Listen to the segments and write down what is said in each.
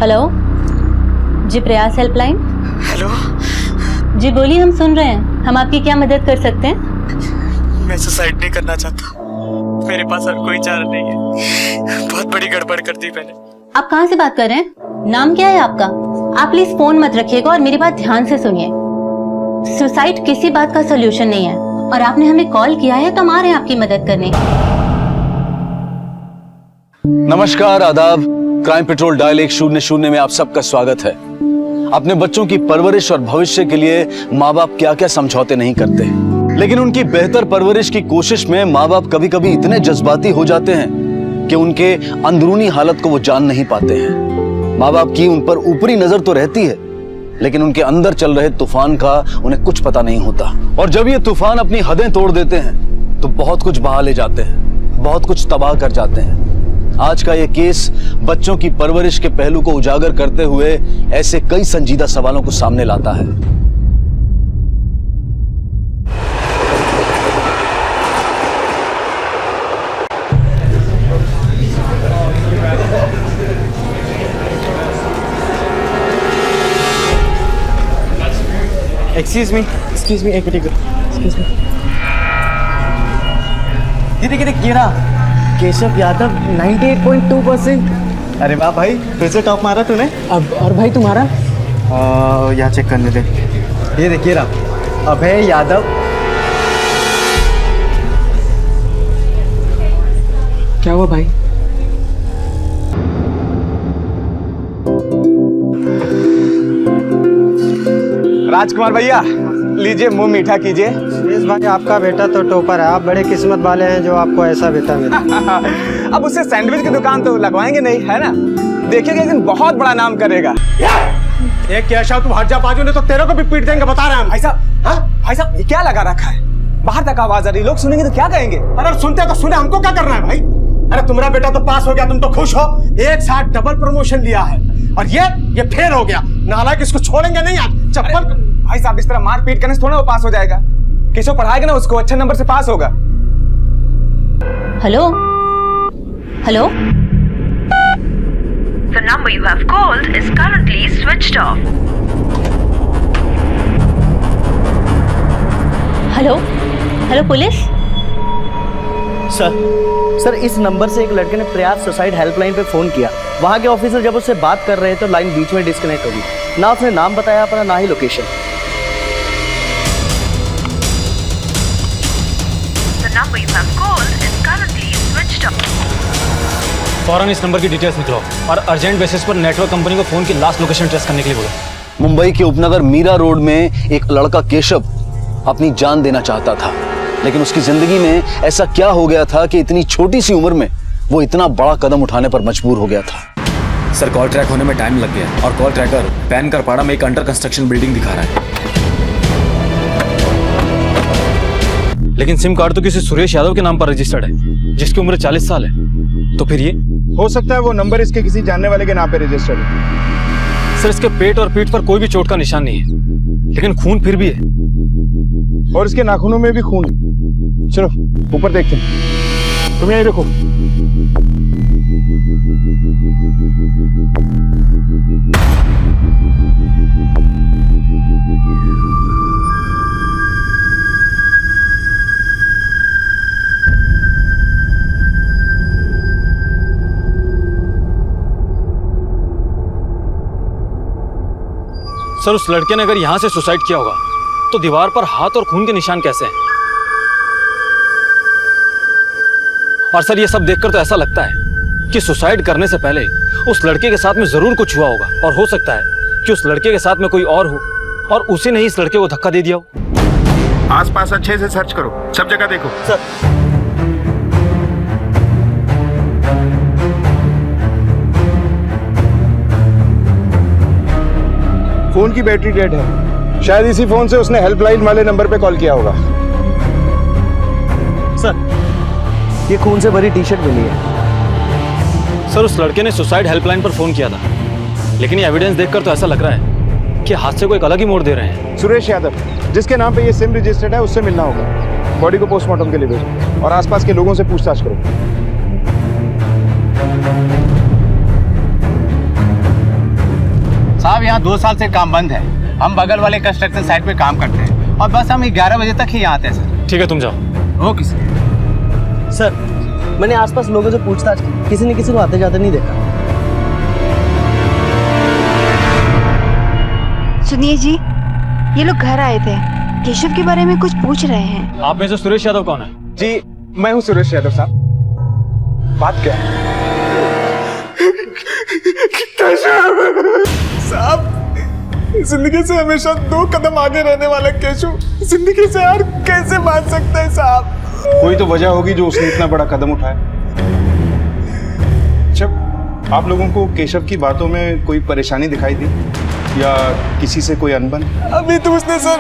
Hello जी, प्रयास helpline. Hello जी बोलिए, हम सुन रहे हैं। हम आपकी क्या मदद कर सकते हैं? मैं सुसाइड नहीं करना चाहता, मेरे पास और कोई चारा नहीं है। बहुत बड़ी गड़बड़ कर दी मैंने। आप कहाँ से बात कर रहे हैं? नाम क्या है आपका? आप प्लीज फोन मत रखिएगा और मेरी बात ध्यान से सुनिए। सुसाइड किसी बात का सोल्यूशन नहीं है और आपने हमें कॉल किया है तो हम आ रहे हैं आपकी मदद करने। नमस्कार, आदाब। क्राइम पेट्रोल डायल 100 में आप सबका स्वागत है। अपने बच्चों की परवरिश और भविष्य के लिए माँ बाप क्या क्या समझौते नहीं करते, लेकिन उनकी बेहतर परवरिश की कोशिश में माँ बाप कभी कभी इतने जज्बाती हो जाते हैं कि उनके अंदरूनी हालत को वो जान नहीं पाते हैं। माँ बाप की उन पर ऊपरी नजर तो रहती है, लेकिन उनके अंदर चल रहे तूफान का उन्हें कुछ पता नहीं होता। और जब ये तूफान अपनी हदें तोड़ देते हैं तो बहुत कुछ बहा ले जाते हैं, बहुत कुछ तबाह कर जाते हैं। आज का ये केस बच्चों की परवरिश के पहलू को उजागर करते हुए ऐसे कई संजीदा सवालों को सामने लाता है। एक्सक्यूज मी, एक मिनट। एक्सक्यूज मी, ये देखिए रहा केशव यादव 98.2%। अरे वाह भाई, फिर से टॉप मारा तूने। अब और भाई तुम्हारा? यहाँ चेक करने दे। ये देखिए रहा अभय यादव। क्या हुआ भाई? राजकुमार भैया, लीजिए, मुंह मीठा कीजिए। सुरेश भाई, आपका बेटा तो टॉपर है। आप बड़े किस्मत वाले हैं जो आपको ऐसा बेटा मिला। अब उससे सैंडविच की दुकान तो लगवाएंगे नहीं, है ना? देखिएगा एक दिन बहुत बड़ा नाम करेगा। एक कैशव, तुम हट जा बाजू, नहीं तो तेरे को भी पीट देंगे, बता रहे हैं हम। भाई साहब, हाँ भाई साहब, ये क्या लगा रखा है? बाहर तक आवाज आ रही, लोग सुनेंगे तो क्या कहेंगे? अरे सुनते तो सुने, हमको क्या करना है भाई? अरे तुम्हारा बेटा तो पास हो गया, तुम तो खुश हो। एक साथ डबल प्रमोशन लिया है और ये फेल हो गया। नालायक, इसको छोड़ेंगे नहीं आज। चप्पल। भाई साहब, इस तरह मार पीट करने से थोड़ा वो पास हो जाएगा। केशव पढ़ाएगा ना, उसको अच्छे नंबर से पास होगा। Hello hello. The number you have called is currently switched off. Hello hello, police. Sir इस नंबर से एक लड़के ने प्रयास सुसाइड हेल्पलाइन पे फोन किया। वहाँ के ऑफिसर जब उससे बात कर रहे थे तो लाइन बीच में डिस्कनेक्ट हो गई। ना उसने नाम बताया अपना, ना ही location. The number you have called is currently switched off. फौरन इस नंबर की डिटेल्स निकलो और अर्जेंट बेसिस पर नेटवर्क कंपनी को फोन की लास्ट लोकेशन ट्रेस करने के लिए बोलो। मुंबई के उपनगर मीरा रोड में एक लड़का केशव अपनी जान देना चाहता था, लेकिन उसकी जिंदगी में ऐसा क्या हो गया था कि इतनी छोटी सी उम्र में वो इतना बड़ा कदम उठाने पर मजबूर हो गया था। सर, कॉल ट्रैक होने में टाइम लग गया और कॉल ट्रैकर पैन करपाड़ा में एक अंडर कंस्ट्रक्शन बिल्डिंग दिखा रहा है, लेकिन सिम कार्ड तो किसी सुरेश यादव के नाम पर रजिस्टर्ड है जिसकी उम्र 40 साल है। तो फिर ये हो सकता है वो नंबर इसके किसी जानने वाले के नाम पे रजिस्टर्ड है। सर, इसके पेट और पीठ पर कोई भी चोट का निशान नहीं है, लेकिन खून फिर भी है और इसके नाखूनों में भी खून। चलो ऊपर देखते हैं, तुम यहीं रखो। सर, उस लड़के ने अगर यहां से सुसाइड किया होगा तो दीवार पर हाथ और खून के निशान कैसे हैं? और सर, ये सब देखकर तो ऐसा लगता है कि सुसाइड करने से पहले उस लड़के के साथ में जरूर कुछ हुआ होगा, और हो सकता है कि उस लड़के के साथ में कोई और हो और उसी ने ही इस लड़के को धक्का दे दिया हो। आसपास अच्छे से सर्च करो, सब जगह देखो। सर फोन की बैटरी डेड है, शायद इसी फोन से उसने हेल्पलाइन वाले नंबर पे कॉल किया होगा। सर, ये खून से भरी टी शर्ट मिली है। सर, उस लड़के ने सुसाइड हेल्पलाइन पर फोन किया था, लेकिन ये एविडेंस देखकर तो ऐसा लग रहा है कि हादसे को एक अलग ही मोड़ दे रहे हैं। सुरेश यादव, जिसके नाम पे ये सिम रजिस्टर्ड है, उससे मिलना होगा। बॉडी को पोस्टमार्टम के लिए भेजो और आसपास के लोगों से पूछताछ करो। साहब यहाँ 2 साल से काम बंद है। हम बगल वाले कंस्ट्रक्शन साइट पे काम करते हैं और बस हम 11 बजे तक ही यहाँ आते हैं सर। ठीक है, तुम जाओ। Okay sir. सर मैंने आसपास लोगों से पूछताछ की, किसी ने किसी को आते जाते नहीं देखा। सुनिए जी, ये लोग घर आए थे, केशव के बारे में कुछ पूछ रहे हैं। आप में से सुरेश यादव कौन है? जी मैं हूँ सुरेश यादव साहब। बात क्या है? साहब जिंदगी से हमेशा 2 कदम आगे रहने वाला केशव जिंदगी से हार कैसे मान सकता है साहब? कोई तो वजह होगी जो उसने इतना बड़ा कदम उठाया। जब आप लोगों को केशव की बातों में कोई परेशानी दिखाई दी या किसी से कोई अनबन? अभी तो उसने सर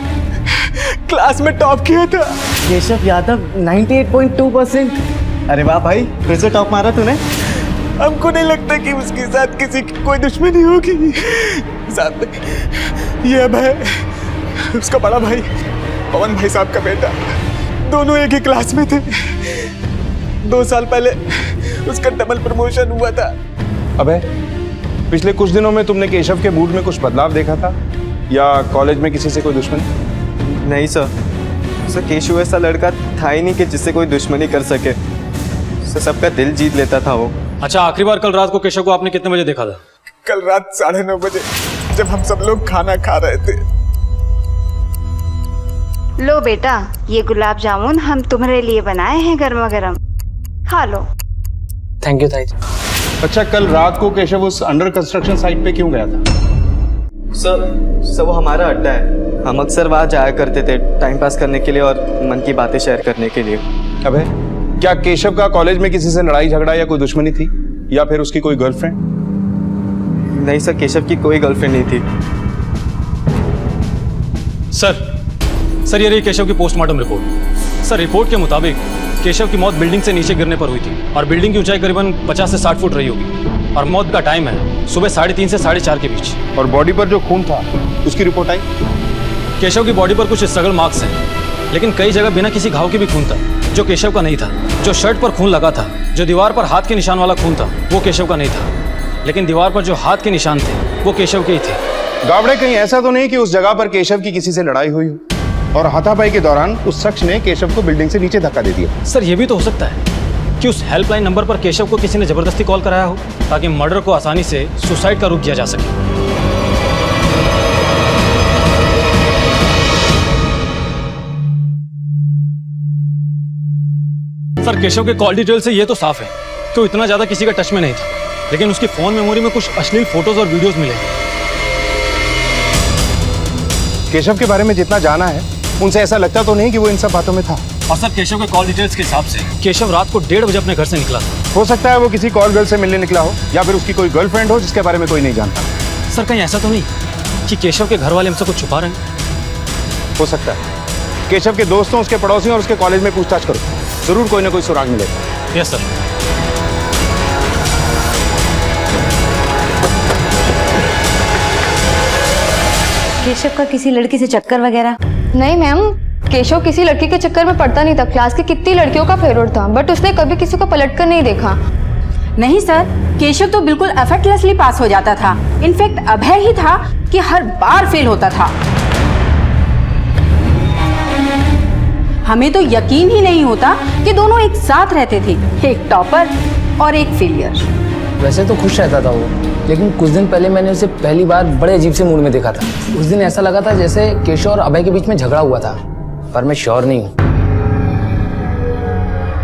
क्लास में टॉप किया था। केशव यादव 98.2%। अरे वाह भाई, फिर से टॉप मारा तूने। हमको नहीं लगता कि उसके साथ किसी की कोई दुश्मनी होगी। साहब ये अब है उसका बड़ा भाई पवन भाई साहब का बेटा, दोनों एक ही क्लास में थे। 2 साल पहले उसका डबल प्रमोशन हुआ था। अबे पिछले कुछ दिनों में तुमने केशव के मूड में कुछ बदलाव देखा था या कॉलेज में किसी से कोई दुश्मनी? नहीं सर, केशव ऐसा लड़का था ही नहीं कि जिससे कोई दुश्मनी कर सके। सर सबका दिल जीत लेता था वो। अच्छा, आखिरी बार कल रात को केशव को आपने कितने बजे देखा था? कल रात 9:30 बजे जब हम सब लोग खाना खा रहे थे। लो बेटा, ये गुलाब जामुन हम तुम्हारे लिए बनाए हैं गर्मा गर्म, खा लो। थैंक यू ताई। अच्छा, कल रात को केशव उस अंडर कंस्ट्रक्शन साइट पे क्यों गया था? सर वो हमारा अड्डा है, हम अक्सर वहाँ जाया करते थे टाइम पास करने के लिए और मन की बातें शेयर करने के लिए। अबे क्या केशव का कॉलेज में किसी से लड़ाई झगड़ा या कोई दुश्मनी थी या फिर उसकी कोई गर्लफ्रेंड? नहीं सर, केशव की कोई गर्लफ्रेंड नहीं थी। सर ये रही केशव की पोस्टमार्टम रिपोर्ट। सर रिपोर्ट के मुताबिक केशव की मौत बिल्डिंग से नीचे गिरने पर हुई थी और बिल्डिंग की ऊंचाई करीबन 50 से 60 फुट रही होगी और मौत का टाइम है सुबह 3:30 से 4:30 के बीच। और बॉडी पर जो खून था उसकी रिपोर्ट आई? केशव की बॉडी पर कुछ स्ट्रगल मार्क्स हैं, लेकिन कई जगह बिना किसी घाव के भी खून था जो केशव का नहीं था। जो शर्ट पर खून लगा था, जो दीवार पर हाथ के निशान वाला खून था, वो केशव का नहीं था, लेकिन दीवार पर जो हाथ के निशान थे वो केशव के ही थे। गावड़े, कहीं ऐसा तो नहीं कि उस जगह पर केशव की किसी से लड़ाई हुई हो और हाथापाई के दौरान उस शख्स ने केशव को बिल्डिंग से नीचे धक्का दे दिया? सर ये भी तो हो सकता है कि उस हेल्पलाइन नंबर पर केशव को किसी ने जबरदस्ती कॉल कराया हो ताकि मर्डर को आसानी से सुसाइड का रूप दिया जा सके। सर केशव के कॉल डिटेल से ये तो साफ है कि वो इतना ज्यादा किसी का टच में नहीं था, लेकिन उसकी फोन मेमोरी में कुछ अश्लील फोटोज और वीडियोस मिले। केशव के बारे में जितना जाना है उनसे ऐसा लगता तो नहीं कि वो इन सब बातों में था। और सर केशव के कॉल डिटेल्स के हिसाब से केशव रात को 1:30 बजे अपने घर से निकला था। हो सकता है वो किसी कॉल गर्ल से मिलने निकला हो या फिर उसकी कोई गर्लफ्रेंड हो जिसके बारे में कोई नहीं जानता। सर कहीं ऐसा तो नहीं कि केशव के घर वाले हमसे कुछ छुपा रहे हैं? हो सकता है। केशव के दोस्तों, उसके पड़ोसियों और उसके कॉलेज में पूछताछ करो, जरूर कोई ना कोई सुराग मिलेगा। Yes sir. केशव का किसी लड़की से चक्कर वगैरह? नहीं मैम, केशव किसी लड़की के चक्कर में पड़ता नहीं था। क्लास की कितनी लड़कियों का फेवरेट था, बट उसने कभी किसी को पलट कर नहीं देखा। नहीं सर, केशव तो बिल्कुल एफर्टलेसली पास हो जाता था। इनफैक्ट अभय ही था कि हर बार फेल होता था। हमें तो यकीन ही नहीं होता कि दोनों एक साथ रहते थे, एक टॉपर और एक फेलियर। वैसे तो खुश रहता था वो, लेकिन कुछ दिन पहले मैंने उसे पहली बार बड़े अजीब से मूड में देखा था। उस दिन ऐसा लगा था जैसे केशव और अभय के बीच में झगड़ा हुआ था, पर मैं श्योर नहीं हूँ।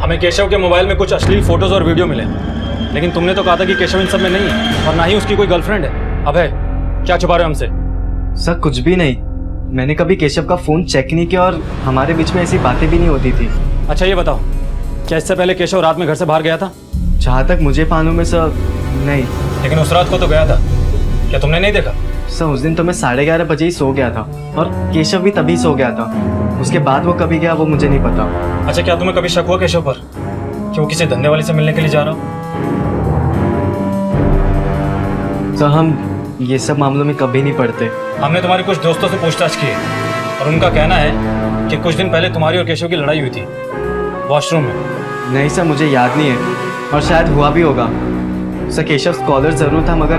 हमें केशव के मोबाइल में कुछ अश्लील फोटोज और वीडियो मिले, लेकिन तुमने तो कहा था कि केशव इन सब में नहीं है और ना ही उसकी कोई गर्लफ्रेंड है। अभय क्या छुपा रहे हो हमसे? सर कुछ भी नहीं, मैंने कभी केशव का फोन चेक नहीं किया और हमारे बीच में ऐसी बातें भी नहीं होती थी। अच्छा ये बताओ, क्या इससे पहले केशव रात में घर से बाहर गया था? जहाँ तक मुझे मालूम है सर नहीं। लेकिन उस रात को तो गया था, क्या तुमने नहीं देखा? सर उस दिन तो मैं 11:30 बजे ही सो गया था और केशव भी तभी सो गया था। उसके बाद वो कभी गया वो मुझे नहीं पता। अच्छा क्या तुम्हें कभी शक हुआ केशव पर कि वो किसी धंधे वाले से मिलने के लिए जा रहा हो? सर हम ये सब मामलों में कभी नहीं पड़ते। हमने तुम्हारे कुछ दोस्तों से पूछताछ की और उनका कहना है कि कुछ दिन पहले तुम्हारी और केशव की लड़ाई हुई थी वॉशरूम में। नहीं सर मुझे याद नहीं है और शायद हुआ भी होगा। सर केशव स्कॉलर जरूर था मगर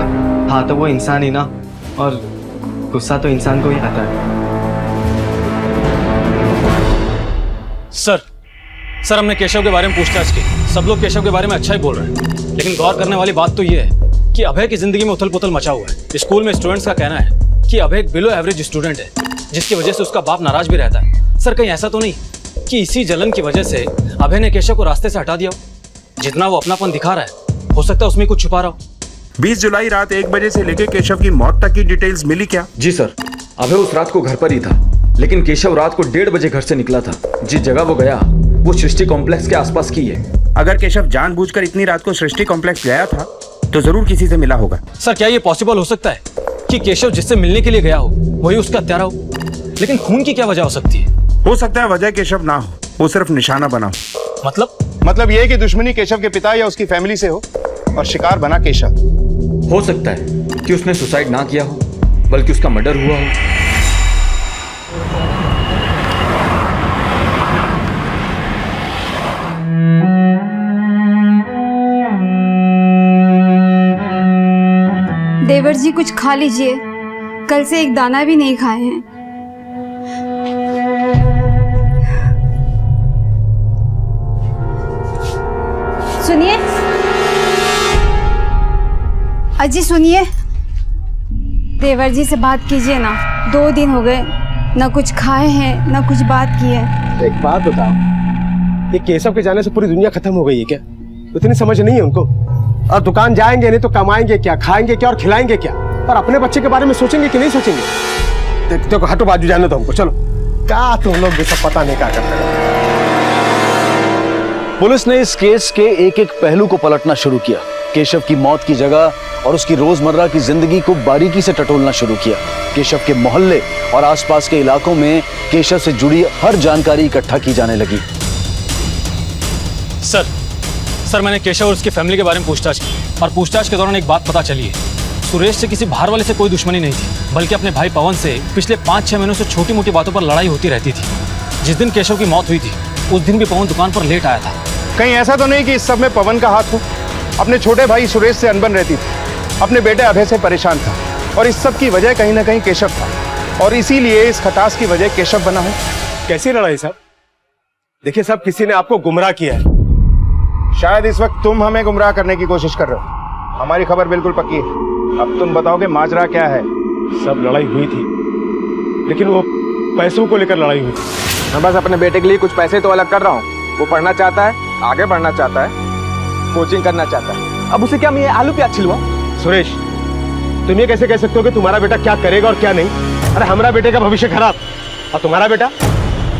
था तो वो इंसान ही ना। और गुस्सा तो इंसान को ही आता है। सर हमने केशव के बारे में पूछताछ की। सब लोग केशव के बारे में अच्छा ही बोल रहे हैं, लेकिन गौर करने वाली बात तो ये है कि अभय की जिंदगी में उथल पुथल मचा हुआ है। स्कूल में स्टूडेंट्स का कहना है कि अभय एक बिलो एवरेज स्टूडेंट है, जिसकी वजह से उसका बाप नाराज भी रहता है। सर कहीं ऐसा तो नहीं कि इसी जलन की वजह से अभय ने केशव को रास्ते से हटा दिया हो? जितना वो अपनापन दिखा रहा है, हो सकता है उसमें कुछ छुपा रहा हो। 20 जुलाई रात 1 बजे से लेकर केशव की मौत तक की डिटेल्स मिली क्या? जी सर, अभय उस रात को घर पर ही था, लेकिन केशव रात को 1:30 बजे घर से निकला था। जिस जगह वो गया वो सृष्टि कॉम्प्लेक्स के आसपास की है। अगर केशव जानबूझकर इतनी रात को सृष्टि कॉम्प्लेक्स गया था तो जरूर किसी से मिला होगा। सर क्या ये पॉसिबल हो सकता है कि केशव जिससे मिलने के लिए गया हो वही उसका हत्यारा हो? लेकिन खून की क्या वजह हो सकती है? हो सकता है वजह केशव ना हो, वो सिर्फ निशाना बना हो। मतलब ये कि दुश्मनी केशव के पिता या उसकी फैमिली से हो और शिकार बना केशव। हो सकता है कि उसने सुसाइड ना किया हो, बल्कि उसका मर्डर हुआ हो। देवर जी कुछ खा लीजिए, कल से एक दाना भी नहीं खाए हैं। सुनिए अजी, सुनिए, देवर जी से बात कीजिए ना। 2 दिन हो गए, ना कुछ खाए हैं ना कुछ बात की है। एक बात बताओ, ये केशव के जाने से पूरी दुनिया खत्म हो गई है क्या? इतनी समझ नहीं है उनको। और दुकान जाएंगे नहीं तो कमाएंगे क्या, खाएंगे क्या और खिलाएंगे क्या? और अपने बच्चे के बारे में सोचेंगे कि नहीं सोचेंगे? देखो हटो, बाजू जाने दो हमको, चलो। क्या तुम लोग भी सब पता नहीं क्या करते हो। पुलिस ने इस केस के एक एक पहलू को पलटना शुरू किया। केशव की मौत की जगह और उसकी रोजमर्रा की जिंदगी को बारीकी से टटोलना शुरू किया। केशव के मोहल्ले और आसपास के इलाकों में केशव से जुड़ी हर जानकारी इकट्ठा की जाने लगी। सर मैंने केशव और उसकी फैमिली के बारे में पूछताछ की, और पूछताछ के दौरान एक बात पता चली है। सुरेश से किसी बाहर वाले से कोई दुश्मनी नहीं थी, बल्कि अपने भाई पवन से पिछले 5-6 महीनों से छोटी मोटी बातों पर लड़ाई होती रहती थी। जिस दिन केशव की मौत हुई थी उस दिन भी पवन दुकान पर लेट आया था। कहीं ऐसा तो नहीं कि इस सब में पवन का हाथ हो? अपने छोटे भाई सुरेश से अनबन रहती थी, अपने बेटे अभय से परेशान था, और इस सब की वजह कहीं ना कहीं केशव था, और इसीलिए इस खटास की वजह केशव बना है। कैसी लड़ाई साहब? देखिए साहब, किसी ने आपको गुमराह किया है। शायद इस वक्त तुम हमें गुमराह करने की कोशिश कर रहे हो। हमारी खबर बिल्कुल पक्की है। अब तुम बताओगे माजरा क्या है? सब लड़ाई हुई थी, लेकिन वो पैसों को लेकर लड़ाई हुई थी। मैं बस अपने बेटे के लिए कुछ पैसे तो अलग कर रहा हूँ। वो पढ़ना चाहता है, आगे बढ़ना चाहता है, कोचिंग करना चाहता है। अब उसे क्या मैं आलू प्याज छिलवा? सुरेश, तुम ये कैसे कह सकते हो कि तुम्हारा बेटा क्या करेगा और क्या नहीं? अरे हमारा बेटे का भविष्य खराब, और तुम्हारा बेटा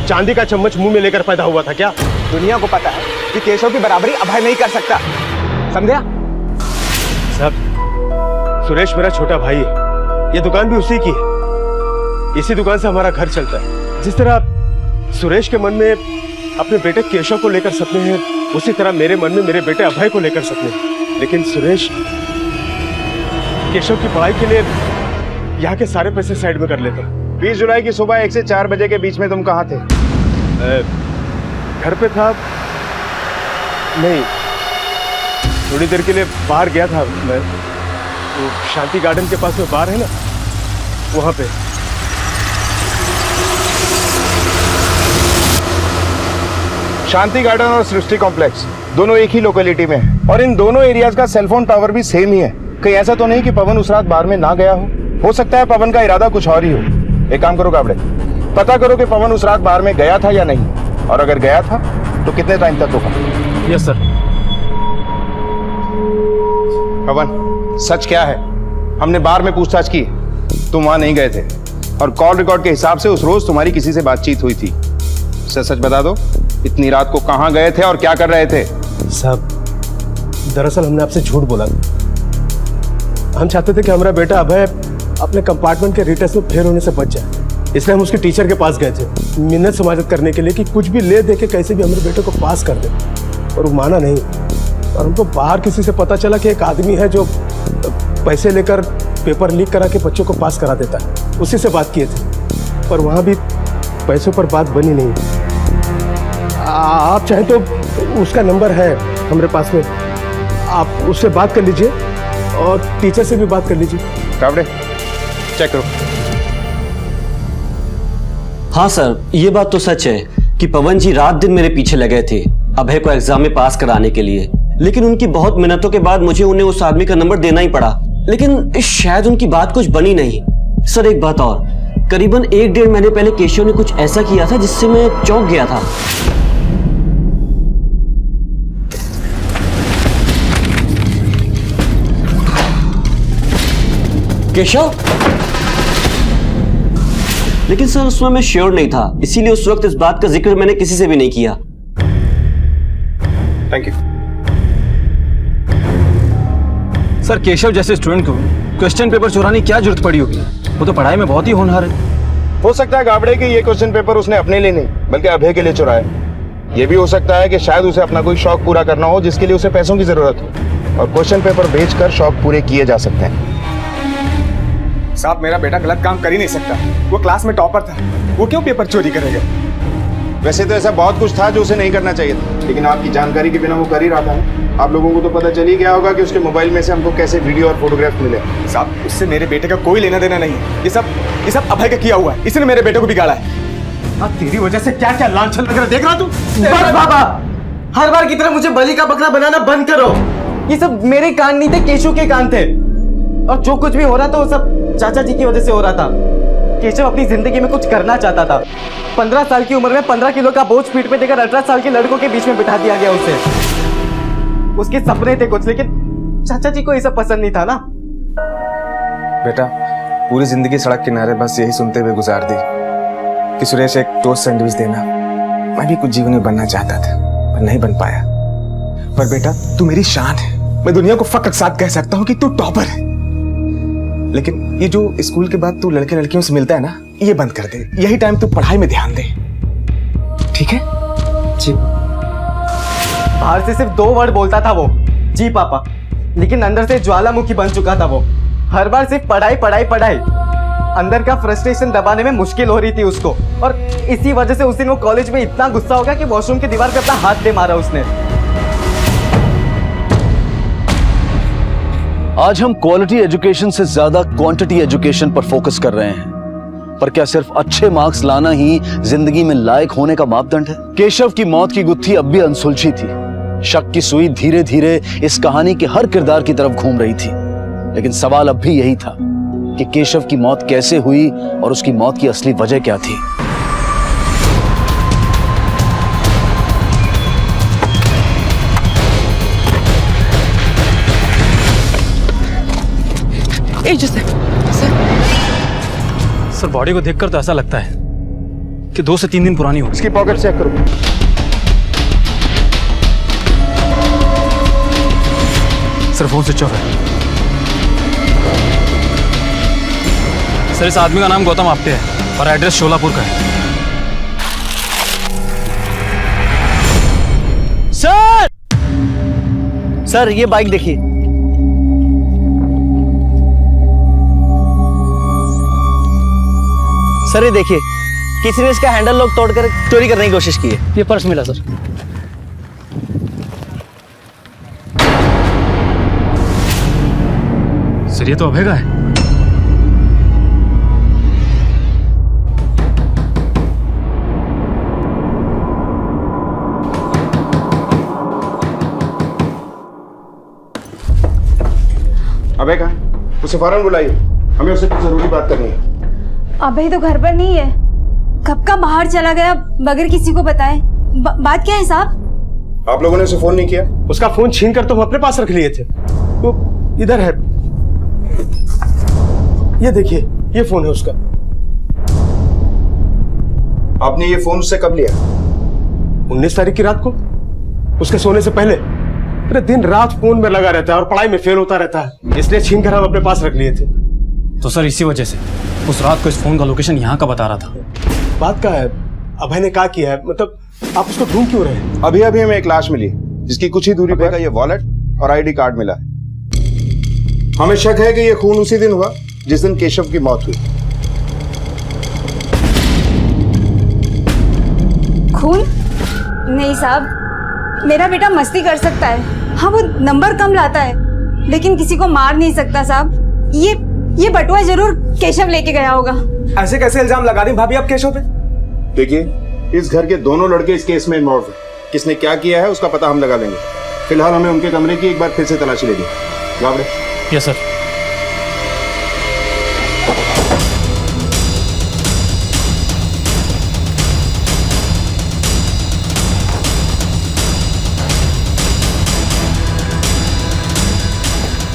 चांदी का चम्मच मुंह में लेकर पैदा हुआ था क्या? दुनिया को पता है कि केशव की बराबरी अभय नहीं कर सकता, समझा? साहब, सुरेश मेरा छोटा भाई है, ये दुकान भी उसी की है। इसी दुकान से हमारा घर चलता है। जिस तरह सुरेश के मन में अपने बेटे केशव को लेकर सपने हैं, उसी तरह मेरे मन में मेरे बेटे अभय को लेकर सपने हैं। लेकिन सुरेश केशव की पढ़ाई के लिए यहाँ के सारे पैसे साइड में कर लेता। 20 जुलाई की सुबह 1 से 4 बजे के बीच में तुम कहाँ थे? घर पे था। नहीं, थोड़ी देर के लिए बाहर गया था मैं। तो शांति गार्डन के पास में बार है ना, वहां पे। शांति गार्डन और सृष्टि कॉम्प्लेक्स दोनों एक ही लोकेलिटी में है, और इन दोनों एरियाज का सेलफोन टावर भी सेम ही है। कहीं ऐसा तो नहीं कि पवन उस रात बार में ना गया हो सकता है पवन का इरादा कुछ और ही हो। एक काम करो काबड़े, पता करो कि पवन उस रात बार में गया था या नहीं, और अगर गया था तो कितने टाइम तक होगा। Yes sir. पवन, सच क्या है? हमने बार में पूछताछ की, तुम वहां नहीं गए थे, और कॉल रिकॉर्ड के हिसाब से उस रोज तुम्हारी किसी से बातचीत हुई थी। सच बता दो, इतनी रात को कहां गए थे और क्या कर रहे थे? साहब, दरअसल हमने आपसे झूठ बोला। हम चाहते थे कि हमारा बेटा अभय अपने कंपार्टमेंट के रिटेस्ट में फेल होने से बच जाए, इसलिए हम उसके टीचर के पास गए थे मिन्नत समाजत करने के लिए कि कुछ भी ले दे के कैसे भी हमारे बेटे को पास कर दे, और वो माना नहीं। और हमको बाहर किसी से पता चला कि एक आदमी है जो पैसे लेकर पेपर लीक करा के बच्चों को पास करा देता है। उसी से बात किए थे, पर वहाँ भी पैसों पर बात बनी नहीं। आप चाहें तो उसका नंबर है हमारे पास में, आप उससे बात कर लीजिए और टीचर से भी बात कर लीजिए। काबड़े, चेक करो। हाँ सर, ये बात तो सच है कि पवन जी रात दिन मेरे पीछे लगे थे अभय को एग्जाम में पास कराने के लिए, लेकिन उनकी बहुत मेहनतों के बाद मुझे उन्हें उस आदमी का नंबर देना ही पड़ा, लेकिन शायद उनकी बात कुछ बनी नहीं। सर एक बात और, करीबन 1-1.5 महीने पहले केशव ने कुछ ऐसा किया था जिससे मैं चौंक गया था। केशव? लेकिन सर उसमें मैं श्योर नहीं था, इसीलिए उस वक्त इस बात का जिक्र मैंने किसी से भी नहीं किया। Thank you. सर केशव जैसे स्टूडेंट को क्वेश्चन पेपर चुराने की क्या जरूरत पड़ी होगी? वो तो पढ़ाई में बहुत ही होनहार है। हो सकता है गाबड़े कि ये क्वेश्चन पेपर उसने अपने लिए नहीं बल्कि अभय के लिए चुराया। ये भी हो सकता है कि शायद उसे अपना कोई शौक पूरा करना हो जिसके लिए उसे पैसों की जरूरत हो, और क्वेश्चन पेपर बेचकर शौक पूरे किए जा सकते हैं। साहब मेरा बेटा गलत काम कर ही नहीं सकता, वो क्लास में टॉपर था, वो क्यों पेपर चोरी करेगा? वैसे तो ऐसा बहुत कुछ था जो उसे नहीं करना चाहिए था, लेकिन आपकी जानकारी के बिना वो कर ही रहा था। आप लोगों को तो पता चल ही गया होगा कि उसके मोबाइल में से हमको कैसे वीडियो और फोटोग्राफ मिले। साहब उससे मेरे बेटे का कोई लेना देना नहीं है, ये सब अभय का किया हुआ है, इसने मेरे बेटे को बिगाड़ा है। तेरी वजह से क्या क्या लांछन लग रहा है, देख रहा तू? बस बाबा, हर बार की तरह मुझे बलि का बकरा बनाना बंद करो। ये सब मेरे कान नहीं थे, केशव के कान थे, और जो कुछ भी हो रहा था वो सब चाचा जी की वजह से हो रहा था। केशव अपनी जिंदगी में कुछ करना चाहता था। 15 साल की उम्र में 15 किलो का बोझ पीठ पे देकर 18 साल के लड़कों के बीच में बिठा दिया गया उसे। उसके सपने थे कुछ, लेकिन चाचा जी को ये सब पसंद नहीं था ना। बेटा पूरी जिंदगी सड़क किनारे बस यही सुनते हुए गुजार दी कि सुरेश एक टोस्ट सैंडविच देना। मैं भी कुछ जीवन में बनना चाहता था पर नहीं बन पाया। पर बेटा तू मेरी शान है, मैं दुनिया को फख्र के साथ कह सकता हूँ कि तू टॉपर है। लेकिन ये जो स्कूल के बाद तू लड़के लड़कियों से मिलता है ना, ये बंद कर दे। यही टाइम तू पढ़ाई में ध्यान दे, ठीक है? जी। बाहर से सिर्फ 2 वर्ड बोलता था वो, जी पापा, लेकिन अंदर से ज्वालामुखी बन चुका था वो। हर बार सिर्फ पढ़ाई पढ़ाई पढ़ाई। अंदर का फ्रस्ट्रेशन दबाने में मुश्किल हो रही थी उसको, और इसी वजह से उस दिन वो कॉलेज में इतना गुस्सा हो गया कि वॉशरूम की दीवार पे अपना हाथ दे मारा उसने। आज हम क्वालिटी एजुकेशन से ज्यादा क्वांटिटी एजुकेशन पर फोकस कर रहे हैं। पर क्या सिर्फ अच्छे मार्क्स लाना ही जिंदगी में लायक होने का मापदंड है? केशव की मौत की गुत्थी अब भी अनसुलझी थी। शक की सुई धीरे धीरे इस कहानी के हर किरदार की तरफ घूम रही थी, लेकिन सवाल अब भी यही था कि केशव की मौत कैसे हुई और उसकी मौत की असली वजह क्या थी। सर बॉडी को देखकर तो ऐसा लगता है कि 2 से 3 दिन पुरानी हो। इसकी पॉकेट चेक करो। सर फोन स्विच ऑफ है। सर इस आदमी का नाम गौतम आप्टे है और एड्रेस शोलापुर का है। सर ये बाइक देखिए। सर ये देखिए, किसी ने इसका हैंडल लॉक तोड़कर चोरी करने की कोशिश की है। ये पर्स मिला सर। सर ये तो अभय का है। अबे कहाँ है? उसे फौरन बुलाइए, हमें उससे कुछ जरूरी बात करनी है। अभय तो घर पर नहीं है, कब का बाहर चला गया बगैर किसी को बताए। बात क्या है साहब? आप लोगों ने उसे फोन नहीं किया? उसका फोन छीन कर तो हम अपने पास रख लिए थे। वो इधर है, ये देखिए, ये फोन है उसका। आपने ये फोन उससे कब लिया? 19 तारीख की रात को, उसके सोने से पहले। अरे दिन रात फोन में लगा रहता है और पढ़ाई में फेल होता रहता है, इसलिए छीन कर हम अपने पास रख लिए थे। तो सर इसी वजह से उस रात को इस फोन का लोकेशन यहाँ का बता रहा था। बात क्या है? अभय ने क्या किया है? मतलब आप उसको ढूंढ क्यों रहे हैं? अभी अभी हमें एक लाश मिली जिसकी कुछ ही दूरी पर ये वॉलेट और आईडी कार्ड मिला है। हमें शक है कि ये खून उसी दिन हुआ जिस दिन केशव की मौत हुई। खून? नहीं साहब, मेरा बेटा मस्ती कर सकता है। हाँ वो नंबर कम लाता है, लेकिन किसी को मार नहीं सकता साहब। ये ये बटुआ जरूर केशव लेके गया होगा। ऐसे कैसे इल्जाम लगा रही भाभी आप केशव पे? देखिए, इस घर के दोनों लड़के इस केस में इन्वॉल्व हैं। किसने क्या किया है उसका पता हम लगा लेंगे। फिलहाल हमें उनके कमरे की एक बार फिर से तलाशी लेनी। Gawde. Yes sir.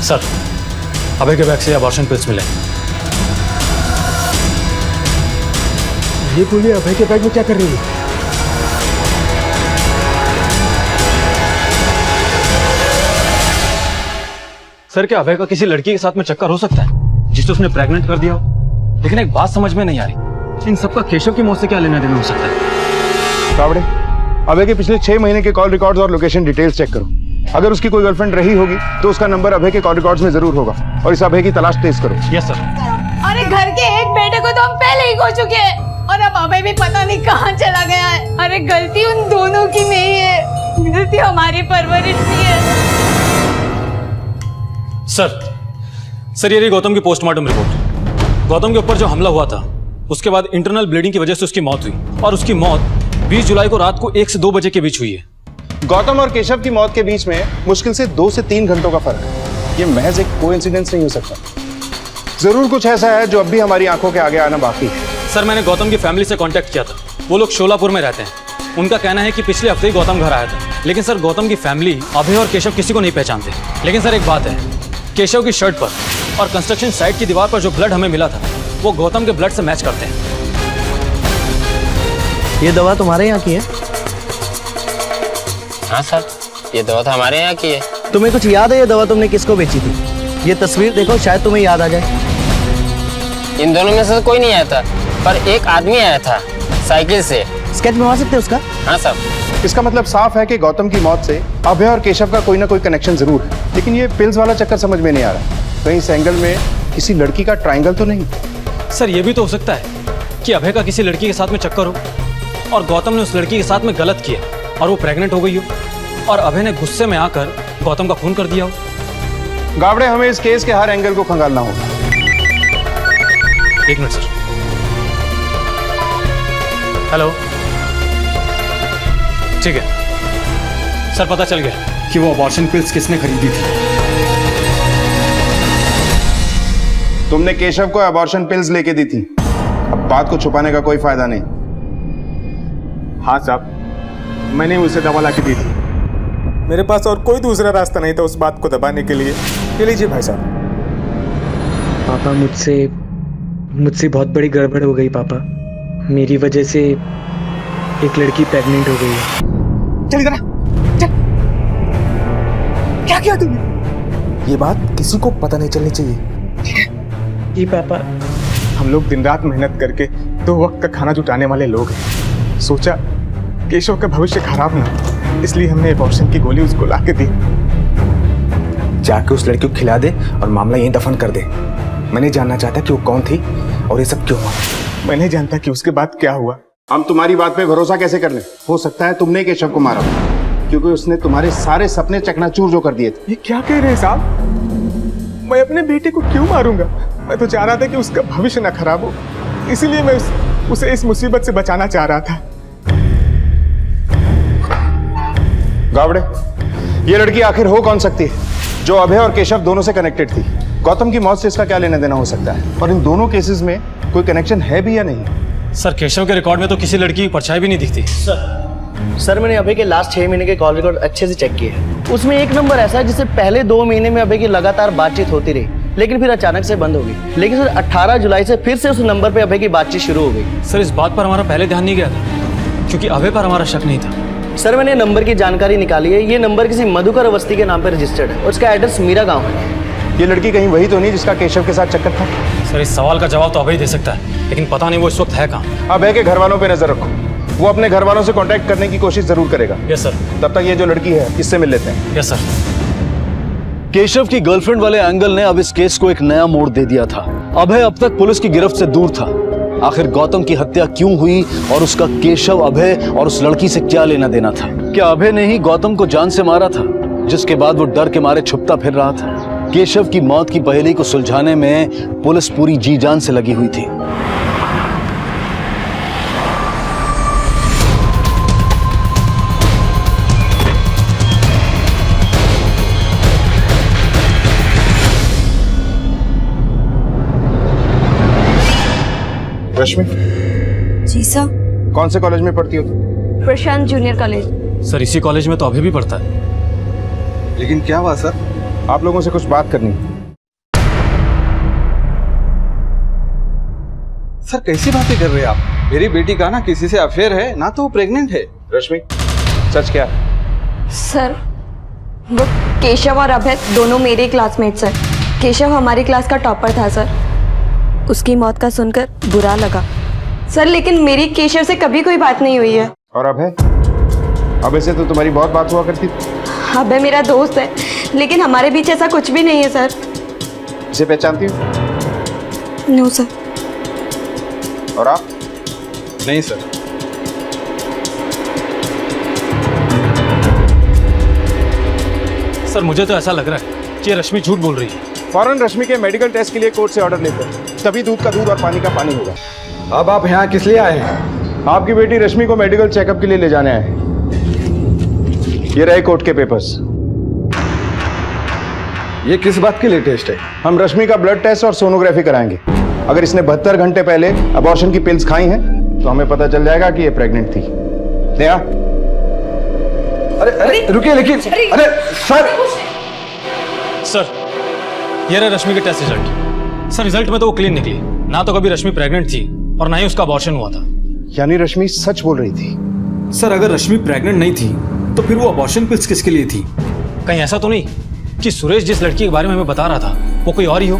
Sir, Abhay के बैग से अबॉर्शन पिल्स मिले। ये गोली अभय के बैग में क्या कर रही है? सर, क्या अभय का किसी लड़की के साथ में चक्कर हो सकता है जिससे उसने प्रेग्नेंट कर दिया हो? लेकिन एक बात समझ में नहीं आ रही, इन सबका केशव की मौत से क्या लेना देना हो सकता है? गावड़े, अभय के पिछले 6 महीने के कॉल रिकॉर्ड्स और लोकेशन डिटेल्स चेक करो। अगर उसकी कोई गर्लफ्रेंड रही होगी तो उसका नंबर अभय के कॉल रिकॉर्ड्स में जरूर होगा और इस अभय की तलाश तेज करो। Yes sir. अरे घर के एक बेटे को तो हम पहले ही खो चुके हैं और अब अभय भी पता नहीं कहाँ चला गया है। अरे गलती उन दोनों की नहीं है, गलती हमारी परवरिश की है। सर ये रही गौतम की पोस्टमार्टम रिपोर्ट। गौतम के ऊपर जो हमला हुआ था उसके बाद इंटरनल ब्लीडिंग की वजह से उसकी मौत हुई और उसकी मौत 20 जुलाई को रात को 1 से 2 बजे के बीच हुई है। गौतम और केशव की मौत के बीच में मुश्किल से 2 से 3 घंटों का फर्क है। ये महज एक कोइंसिडेंस नहीं हो सकता। जरूर कुछ ऐसा है जो अब भी हमारी आंखों के आगे आना बाकी है। सर, मैंने गौतम की फैमिली से कांटेक्ट किया था। वो लोग शोलापुर में रहते हैं। उनका कहना है कि पिछले हफ्ते ही गौतम घर आया था। लेकिन सर, गौतम की फैमिली अभय और केशव किसी को नहीं पहचानते। लेकिन सर, एक बात है, केशव की शर्ट पर और कंस्ट्रक्शन साइट की दीवार पर जो ब्लड हमें मिला था वो गौतम के ब्लड से मैच करते हैं। ये दवा तुम्हारे यहाँ की है? हाँ सर, ये दवा तो हमारे यहाँ की है। तुम्हें कुछ याद है ये दवा तुमने किसको बेची थी? ये तस्वीर देखो, शायद तुम्हें याद आ जाए। इन दोनों में से कोई नहीं आया था, पर एक आदमी आया था साइकिल से। स्केच बनवा सकते हो उसका? हाँ सर। इसका मतलब साफ है कि गौतम की मौत से अभय और केशव का कोई ना कोई कनेक्शन जरूर है। लेकिन ये पिल्स वाला चक्कर समझ में नहीं आ रहा। कहीं इस एंगल में किसी लड़की का ट्रायंगल तो नहीं? सर, ये भी तो हो सकता है कि अभय का किसी लड़की के साथ में चक्कर हो और गौतम ने उस लड़की के साथ में गलत किया और वो प्रेग्नेंट हो गई हो और अभय ने गुस्से में आकर गौतम का खून कर दिया हो। गावड़े, हमें इस केस के हर एंगल को खंगालना होगा। 1 मिनट सर। हेलो, ठीक है सर, पता चल गया कि वो अबॉर्शन पिल्स किसने खरीदी थी। तुमने केशव को अबॉर्शन पिल्स लेके दी थी। अब बात को छुपाने का कोई फायदा नहीं। हाँ साहब, मैंने उसे दवा ला के दी थी। मेरे पास और कोई दूसरा रास्ता नहीं था उस बात को दबाने के लिए। ये लीजिए भाई साहब। पापा, मुझसे बहुत बड़ी गड़बड़ हो गई पापा। मेरी वजह से एक लड़की प्रेग्नेंट हो गई है। चल इधर आ, चल। क्या किया तुमने? ये बात किसी को पता नहीं चलनी चाहिए। जी पापा। हम लोग दिन रात मेहनत करके 2 वक्त का खाना जुटाने वाले लोग हैं। सोचा केशव का भविष्य खराब ना हो, इसलिए हमने अबॉर्शन की गोली उसको ला के दी। जाके उस लड़की को खिला दे और मामला यहीं दफन कर दे। मैं नहीं जानना चाहता कि वो कौन थी और ये सब क्यों हुआ। मैं नहीं जानता कि उसके बाद क्या हुआ। हम तुम्हारी बात पे भरोसा कैसे कर लें? हो सकता है तुमने केशव को मारा क्योंकि उसने तुम्हारे सारे सपने चकनाचूर जो कर दिए थे। ये क्या कह रहे हैं साहब? मैं अपने बेटे को क्यों मारूंगा? मैं तो चाह रहा था कि उसका भविष्य ना खराब हो, इसीलिए मैं उसे इस मुसीबत से बचाना चाह रहा था। गावड़े, ये लड़की आखिर हो कौन सकती है जो अभय और केशव दोनों से कनेक्टेड थी? गौतम की मौत से इसका क्या लेना देना हो सकता है? और इन दोनों केसेस में कोई कनेक्शन है भी या नहीं? सर, केशव के रिकॉर्ड में तो किसी लड़की की परछाई भी नहीं दिखती। सर, मैंने अभय के लास्ट 6 महीने के कॉल रिकॉर्ड अच्छे से चेक किए हैं। उसमें एक नंबर ऐसा है जिससे पहले 2 महीने में अभय की लगातार बातचीत होती रही, लेकिन फिर अचानक से बंद हो गई। लेकिन सर 18 जुलाई से फिर से उस नंबर पे अभय की बातचीत शुरू हो गई। सर, इस बात पर हमारा पहले ध्यान नहीं गया था क्योंकि अभय पर हमारा शक नहीं था। सर, मैंने नंबर की जानकारी निकाली है। ये नंबर किसी मधुकर अवस्थी के नाम पर रजिस्टर्ड है और उसका एड्रेस मीरा गाँव है। ये लड़की कहीं वही तो नहीं जिसका केशव के साथ चक्कर था? सर, इस सवाल का जवाब तो अभय दे सकता है, लेकिन पता नहीं वो इस वक्त है कहाँ। अभय के घर वालों पे नजर रखो। वो अपने घर वालों से कांटेक्ट करने की कोशिश जरूर करेगा। Yes sir. तब तक ये जो लड़की है इससे मिल लेते हैं। Yes sir. केशव की गर्लफ्रेंड वाले एंगल ने अब इस केस को एक नया मोड़ दे दिया था। अभय अब तक पुलिस की गिरफ्त से दूर था। आखिर गौतम की हत्या क्यों हुई और उसका केशव, अभय और उस लड़की से क्या लेना देना था? क्या अभय ने ही गौतम को जान से मारा था जिसके बाद वो डर के मारे छुपता फिर रहा था? केशव की मौत की पहेली को सुलझाने में पुलिस पूरी जी जान से लगी हुई थी। रश्मि, जी सर। कौन से कॉलेज में पढ़ती हो तुम? प्रशांत जूनियर कॉलेज। सर इसी कॉलेज में तो अभी भी पढ़ता है। लेकिन क्या हुआ सर? आप लोगों से कुछ बात करनी है। सर कैसी बातें कर रहे हैं आप? मेरी बेटी का ना किसी से अफेयर है, ना तो वो प्रेग्नेंट है। रश्मि, सच क्या है? सर वो केशव और अभय दोनों मेरे क्लासमेट्स हैं। केशव हमारी क्लास का टॉपर था सर। उसकी मौत का सुनकर बुरा लगा सर, लेकिन मेरी केशव से कभी कोई बात नहीं हुई है। और अभय? अभय से तो तुम्हारी बहुत बात हुआ करती थी। अभय मेरा दोस्त है, लेकिन हमारे बीच ऐसा कुछ भी नहीं है सर। इसे पहचानती हो? No sir. और आप? नहीं सर। सर मुझे तो ऐसा लग रहा है कि ये रश्मि झूठ बोल रही है। फौरन रश्मि के मेडिकल टेस्ट के लिए कोर्ट से ऑर्डर लेते हैं, तभी दूध का दूध और पानी का पानी होगा। अब आप यहाँ किस लिए आए हैं? आपकी बेटी रश्मि को मेडिकल चेकअप के लिए ले जाने आए। ये रहे कोर्ट के पेपर्स। ये किस बात के लिए टेस्ट है? हम रश्मि का ब्लड टेस्ट और सोनोग्राफी कराएंगे। अगर इसने 72 घंटे पहले अबॉर्शन की पिल्स खाई हैं तो हमें पता चल जाएगा कि ये प्रेग्नेंट थी। नेहा, अरे रुकिए, लेकिन अरे सर। सर ये रहा रश्मि के टेस्ट रिजल्ट। सर रिजल्ट में तो वो क्लीन निकली, ना तो कभी रश्मि प्रेग्नेंट थी और ना ही उसका अबॉर्शन हुआ था। यानी रश्मि सच बोल रही थी। सर अगर रश्मि प्रेग्नेंट नहीं थी तो फिर वो अबॉर्शन पिल्स किसके लिए थी? कहीं ऐसा तो नहीं कि सुरेश जिस लड़की के बारे में हमें बता रहा था वो कोई और ही हो?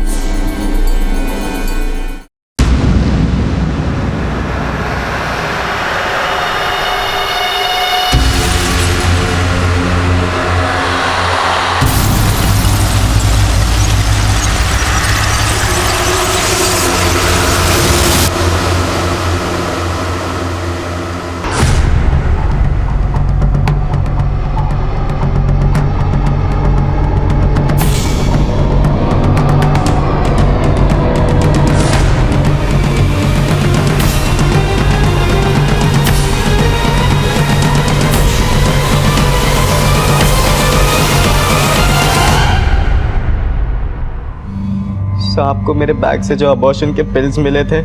सर आपको मेरे बैग से जो अबॉर्शन के पिल्स मिले थे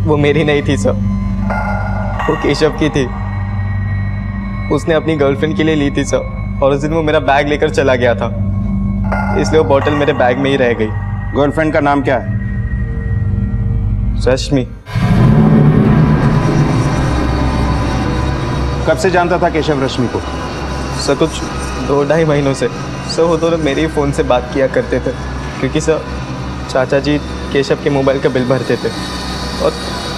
वो मेरी नहीं थी सर, वो केशव की थी। उसने अपनी गर्लफ्रेंड के लिए ली थी सर, और उस दिन वो मेरा बैग लेकर चला गया था, इसलिए वो बॉटल मेरे बैग में ही रह गई। गर्लफ्रेंड का नाम क्या है? रश्मि। कब से जानता था केशव रश्मि को? सर कुछ 2-2.5 महीनों से। सर वो दोनों मेरे ही फ़ोन से बात किया करते थे, क्योंकि सर चाचा जी केशव के मोबाइल का बिल भरते थे और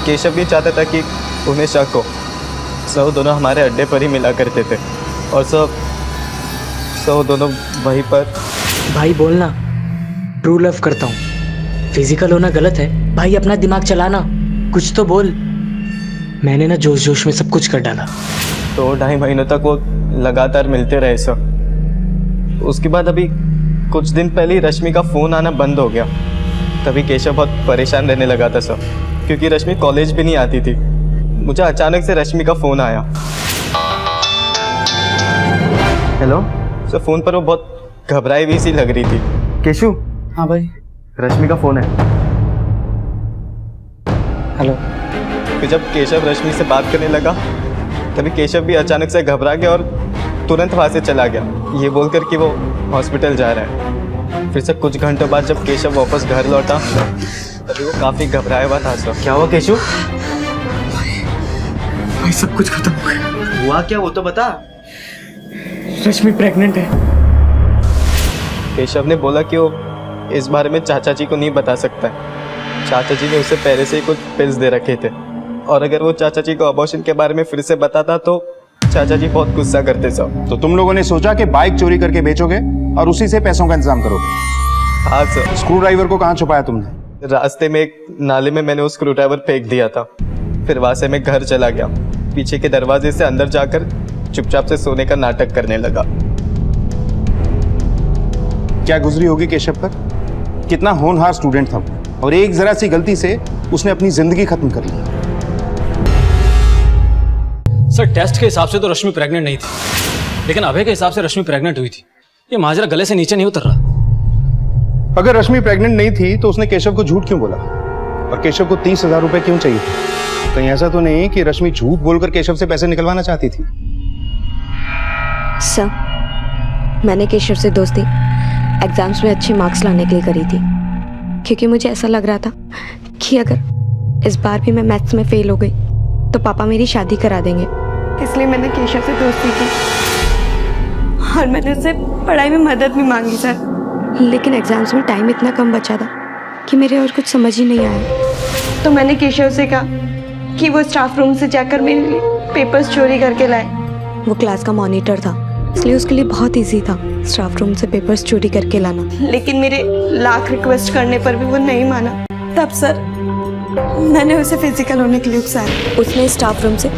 केशव भी चाहता था कि उन्हें शक हो। सर वो दोनों हमारे अड्डे पर ही मिला करते थे और सर वो दोनों वहीं पर। भाई बोलना, ट्रू लव करता हूँ। फिजिकल होना गलत है भाई, अपना दिमाग चलाना, कुछ तो बोल। मैंने ना जोश जोश में सब कुछ कर डाला। 2-2.5 महीनों तक वो लगातार मिलते रहे सर। उसके बाद अभी कुछ दिन पहले ही रश्मि का फ़ोन आना बंद हो गया। तभी केशव बहुत परेशान रहने लगा था सर, क्योंकि रश्मि कॉलेज भी नहीं आती थी। मुझे अचानक से रश्मि का फ़ोन आया। हेलो सर, फ़ोन पर वो बहुत घबराई हुई सी लग रही थी। केशु। हाँ भाई। रश्मि का फ़ोन है। हेलो। फिर जब केशव रश्मि से बात करने लगा तभी केशव भी अचानक से घबरा गया और तुरंत वहाँ से चला गया, ये बोलकर कि वो हॉस्पिटल जा रहा है। फिर से कुछ घंटों बाद जब केशव वापस घर लौटा तभी वो काफ़ी घबराया हुआ था सर। क्या हुआ केशव? भाई सब कुछ खत्म हो गया। हुआ क्या वो तो बता। रश्मि प्रेग्नेंट है। केशव ने बोला कि वो इस बारे में चाचा जी को नहीं बता सकता है। चाचा जी ने उसे पहले से ही कुछ पिल्स दे रखे थे, और अगर वो चाचा जी को अबॉर्शन के बारे में फिर से बताता तो चाचा जी बहुत गुस्सा करते सब। तो तुम लोगों ने सोचा कि बाइक चोरी करके बेचोगे और उसी से पैसों का इंतजाम करोगे? हाँ सर। स्क्रू ड्राइवर को कहाँ छुपाया तुमने? रास्ते में एक नाले में मैंने वो स्क्रू ड्राइवर फेंक दिया था। फिर वहाँ से मैं घर चला गया, पीछे के दरवाजे से अंदर जाकर चुपचाप से सोने का नाटक करने लगा। क्या गुजरी होगी केशव पर। कितना होनहार स्टूडेंट था वो, और एक जरा सी गलती से उसने अपनी जिंदगी खत्म कर ली। सर टेस्ट के हिसाब से तो रश्मि प्रेग्नेंट नहीं थी, लेकिन अभय के हिसाब से रश्मि प्रेग्नेंट हुई थी। ये माजरा गले से नीचे नहीं उतर रहा। अगर रश्मि प्रेग्नेंट नहीं थी तो उसने केशव को झूठ क्यों बोला, और केशव को 30,000 रुपए क्यों चाहिए? कहीं ऐसा तो नहीं कि रश्मि झूठ बोलकर केशव से पैसे निकलवाना चाहती थी? सर, मैंने केशव से दोस्ती एग्जाम्स में अच्छे मार्क्स लाने के लिए करी थी, क्योंकि मुझे ऐसा लग रहा था कि अगर इस बार भी मैं मैथ्स में फेल हो गई तो पापा मेरी शादी करा देंगे। इसलिए मैंने केशव से दोस्ती की और मैंने उससे पढ़ाई में मदद भी मांगी सर। लेकिन एग्जाम्स में टाइम इतना कम बचा था कि मेरे और कुछ समझ ही नहीं आया। तो मैंने केशव से कहा कि वो स्टाफ रूम से जाकर मेरे लिए पेपर्स चोरी करके लाए। वो क्लास का मॉनिटर था, इसलिए उसके लिए बहुत इजी था स्टाफ रूम से पेपर्स चोरी करके लाना। लेकिन मेरे लाख रिक्वेस्ट करने पर भी वो नहीं माना। तब सर मैंने उसे फिजिकल होने के लिए उकसाया। उसने स्टाफ रूम से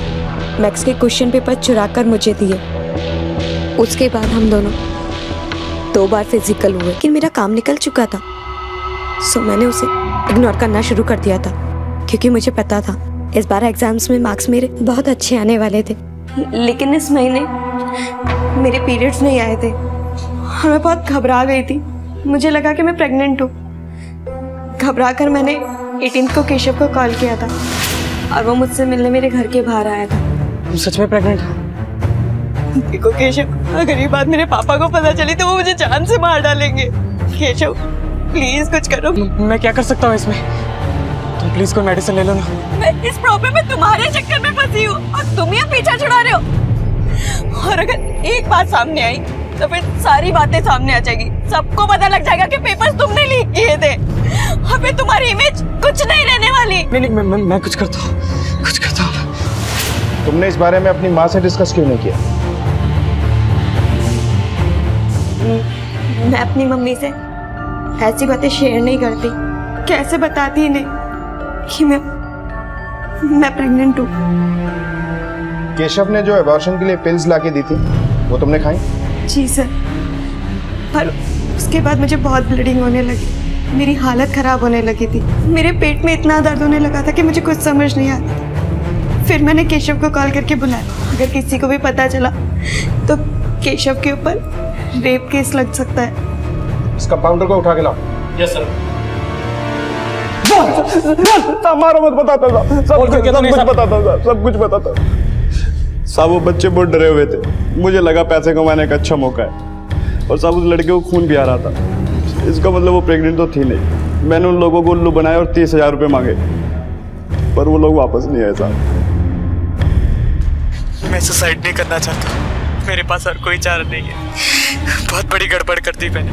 मैथ्स के क्वेश्चन पेपर चुरा कर मुझे दिए। उसके बाद हम दोनों 2 बार फिजिकल हुए, लेकिन मेरा काम निकल चुका था, सो मैंने उसे इग्नोर करना शुरू कर दिया था, क्योंकि मुझे पता था इस बार एग्जाम्स में मार्क्स मेरे बहुत अच्छे आने वाले थे। लेकिन इस महीने मेरे पीरियड्स नहीं आए थे और मैं बहुत घबरा गई थी। मुझे लगा कि मैं प्रेग्नेंट हूँ। घबरा कर मैंने 18 को केशव को कॉल किया था और वो मुझसे मिलने मेरे घर के बाहर आया था। तुम सच में प्रेग्नेंट हो? देखो केशव, अगर ये बात मेरे पापा को पता चली तो वो मुझे जान से मार डालेंगे। केशव प्लीज कुछ करो। मैं क्या कर सकता हूँ इसमें? तुम प्लीज कोई मेडिसिन ले लो ना। मैं इस प्रॉब्लम में तुम्हारे चक्कर में फंसी हूँ और तुम ही पीछा छुड़ा रहे हो। और अगर एक बात सामने आई तो फिर सारी बातें सामने आ जाएगी। सबको पता लग जाएगा कि पेपर्स तुमने लीक किए थे और फिर तुम्हारी इमेज कुछ नहीं रहने वाली। नहीं, मैं कुछ करता हूँ। तुमने इस बारे में अपनी माँ से डिस्कस क्यों नहीं किया? मैं अपनी मम्मी से ऐसी बातें शेयर नहीं करती। कैसे बताती इन्हें कि मैं प्रेग्नेंट हूँ। केशव ने जो एबॉर्शन के लिए पिल्स लाके दी थी वो तुमने खाई? जी सर, पर उसके बाद मुझे बहुत ब्लीडिंग होने लगी, मेरी हालत खराब होने लगी थी। मेरे पेट में इतना दर्द होने लगा था कि मुझे कुछ समझ नहीं आता। फिर मैंने केशव को कॉल करके बुलाया। अगर किसी को भी पता चला तो केशव के ऊपर रेप केस लग सकता है। इस कंपाउंडर को उठा के लाओ। Yes sir. मारो मत, बताता था सब कुछ बताता। साहब वो बच्चे बहुत डरे हुए थे, मुझे लगा पैसे कमाने का अच्छा मौका है, और साहब उस लड़के को खून भी आ रहा था। इसका मतलब वो प्रेग्नेंट तो थी नहीं। मैंने उन लोगों को उल्लू बनाया और 30,000 रुपये मांगे, पर वो लोग वापस नहीं आए साहब। मैं सुसाइड नहीं करना चाहता, मेरे पास और कोई चारा नहीं है। बहुत बड़ी गड़बड़ कर दी मैंने।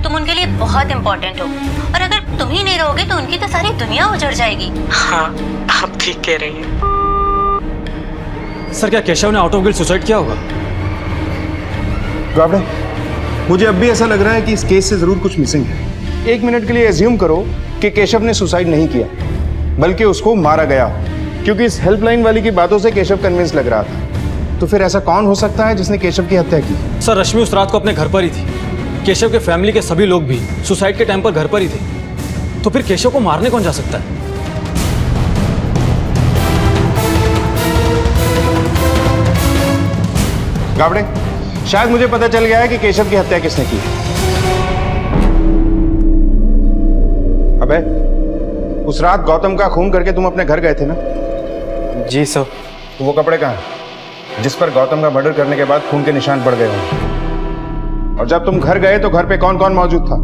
तुम उनके लिए बहुत इम्पोर्टेंट हो, और अगर तुम ही नहीं रहोगे तो उनकी तो सारी दुनिया उजड़ जाएगी। हाँ, आप ठीक कह रही हैं। सर क्या केशव ने आउट ऑफ गिल्ट सुसाइड किया होगा? गावड़े, मुझे अब भी ऐसा लग रहा है कि इस केस से जरूर कुछ मिसिंग है। 1 मिनट के लिए एज्यूम करो कि केशव ने सुसाइड नहीं किया, बल्कि उसको मारा गया, क्योंकि इस हेल्पलाइन वाली की बातों से केशव कन्विंस लग रहा था। तो फिर ऐसा कौन हो सकता है जिसने केशव की हत्या की? सर रश्मि उस रात को अपने घर पर ही थी। केशव के फैमिली के सभी लोग भी सुसाइड के टाइम पर घर पर ही थे, तो फिर केशव को मारने कौन जा सकता है? गावड़े, शायद मुझे पता चल गया है कि केशव की हत्या किसने की। अबे, उस रात गौतम का खून करके तुम अपने घर गए थे ना? जी सर। तो वो कपड़े कहाँ हैं जिस पर गौतम का मर्डर करने के बाद खून के निशान पड़ गए हों? और जब तुम घर गए तो घर पे कौन कौन मौजूद था?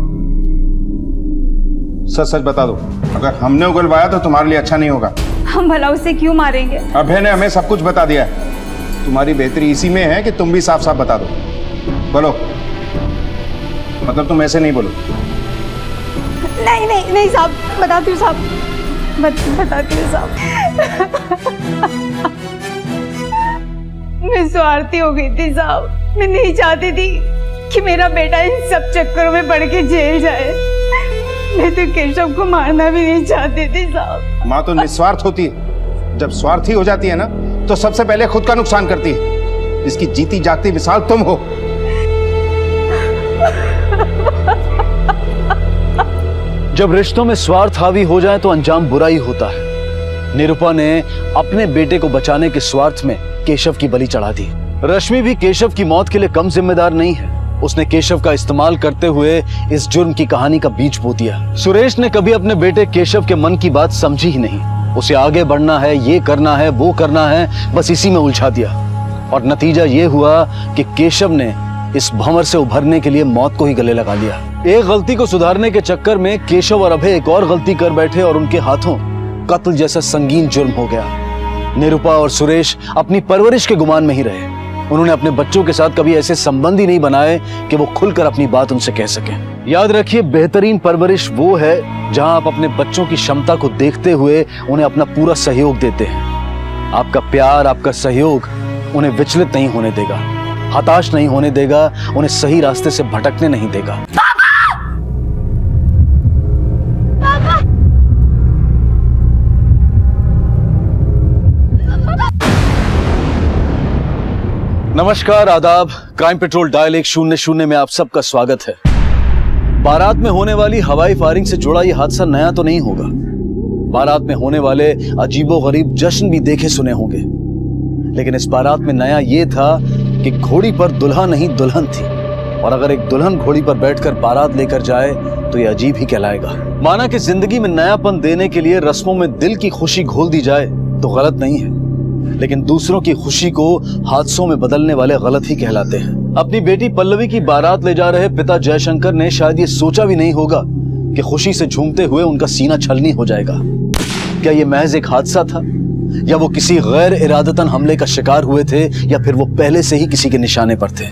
सच सच बता दो। अगर हमने उगलवाया तो तुम्हारे लिए अच्छा नहीं होगा। हम भला उसे क्यों मारेंगे? अभय ने हमें सब कुछ बता दिया है। तुम्हारी बेहतरी इसी में है कि तुम भी साफ साफ बता दो। बोलो, मतलब तुम ऐसे नहीं बोलो। नहीं साहब, बताती हूँ साहब, बताती हूँ साहब। मैं स्वार्थी हो गई थी साहब। मैं नहीं चाहती थी कि मेरा बेटा इन सब चक्करों में पड़ के जेल जाए। मैं तो केशव को मारना भी नहीं चाहती थी साहब। माँ तो निस्वार्थ होती है, जब स्वार्थी हो जाती है ना तो सबसे पहले खुद का नुकसान करती है। इसकी जीती जागती मिसाल तुम हो। जब रिश्तों में स्वार्थ हावी हो जाए तो अंजाम बुरा ही होता है। निरुपा ने अपने बेटे को बचाने के स्वार्थ में केशव की बलि चढ़ा दी। रश्मि भी केशव की मौत के लिए कम जिम्मेदार नहीं है। उसने केशव का इस्तेमाल करते हुए इस जुर्म की कहानी का बीज बो दिया। सुरेश ने कभी अपने बेटे केशव के मन की बात समझी ही नहीं। उसे आगे बढ़ना है, ये करना है, वो करना है, बस इसी में उलझा दिया। और नतीजा ये हुआ कि केशव ने इस भंवर से उभरने के लिए मौत को ही गले लगा लिया। एक गलती को सुधारने के चक्कर में केशव और अभय एक और गलती कर बैठे और उनके हाथों कत्ल जैसा संगीन जुर्म हो गया। निरुपा और सुरेश अपनी परवरिश के गुमान में ही रहे। उन्होंने अपने बच्चों के साथ कभी ऐसे संबंध ही नहीं बनाए कि वो खुलकर अपनी बात उनसे कह सकें। याद रखिए, बेहतरीन परवरिश वो है जहां आप अपने बच्चों की क्षमता को देखते हुए उन्हें अपना पूरा सहयोग देते हैं। आपका प्यार, आपका सहयोग उन्हें विचलित नहीं होने देगा, हताश नहीं होने देगा, उन्हें सही रास्ते से भटकने नहीं देगा। नमस्कार, आदाब। क्राइम पेट्रोल डायल 100 में आप सबका स्वागत है। बारात में होने वाली हवाई फायरिंग से जुड़ा ये हादसा नया तो नहीं होगा। बारात में होने वाले अजीबोगरीब जश्न भी देखे सुने होंगे, लेकिन इस बारात में नया ये था कि घोड़ी पर दुल्हा नहीं दुल्हन थी। और अगर एक दुल्हन घोड़ी पर बैठकर बारात लेकर जाए तो ये अजीब ही कहलाएगा। माना कि जिंदगी में नयापन देने के लिए रस्मों में दिल की खुशी घोल दी जाए तो गलत नहीं है, लेकिन दूसरों की खुशी को हादसों में बदलने वाले गलत ही कहलाते हैं। अपनी बेटी पल्लवी की बारात ले जा रहे पिता जयशंकर ने शायद ये सोचा भी नहीं होगा कि खुशी से झूमते हुए उनका सीना छलनी हो जाएगा। क्या ये महज एक हादसा था, या वो किसी गैर इरादतन हमले का शिकार हुए थे, या फिर वो पहले से ही किसी के निशाने पर थे?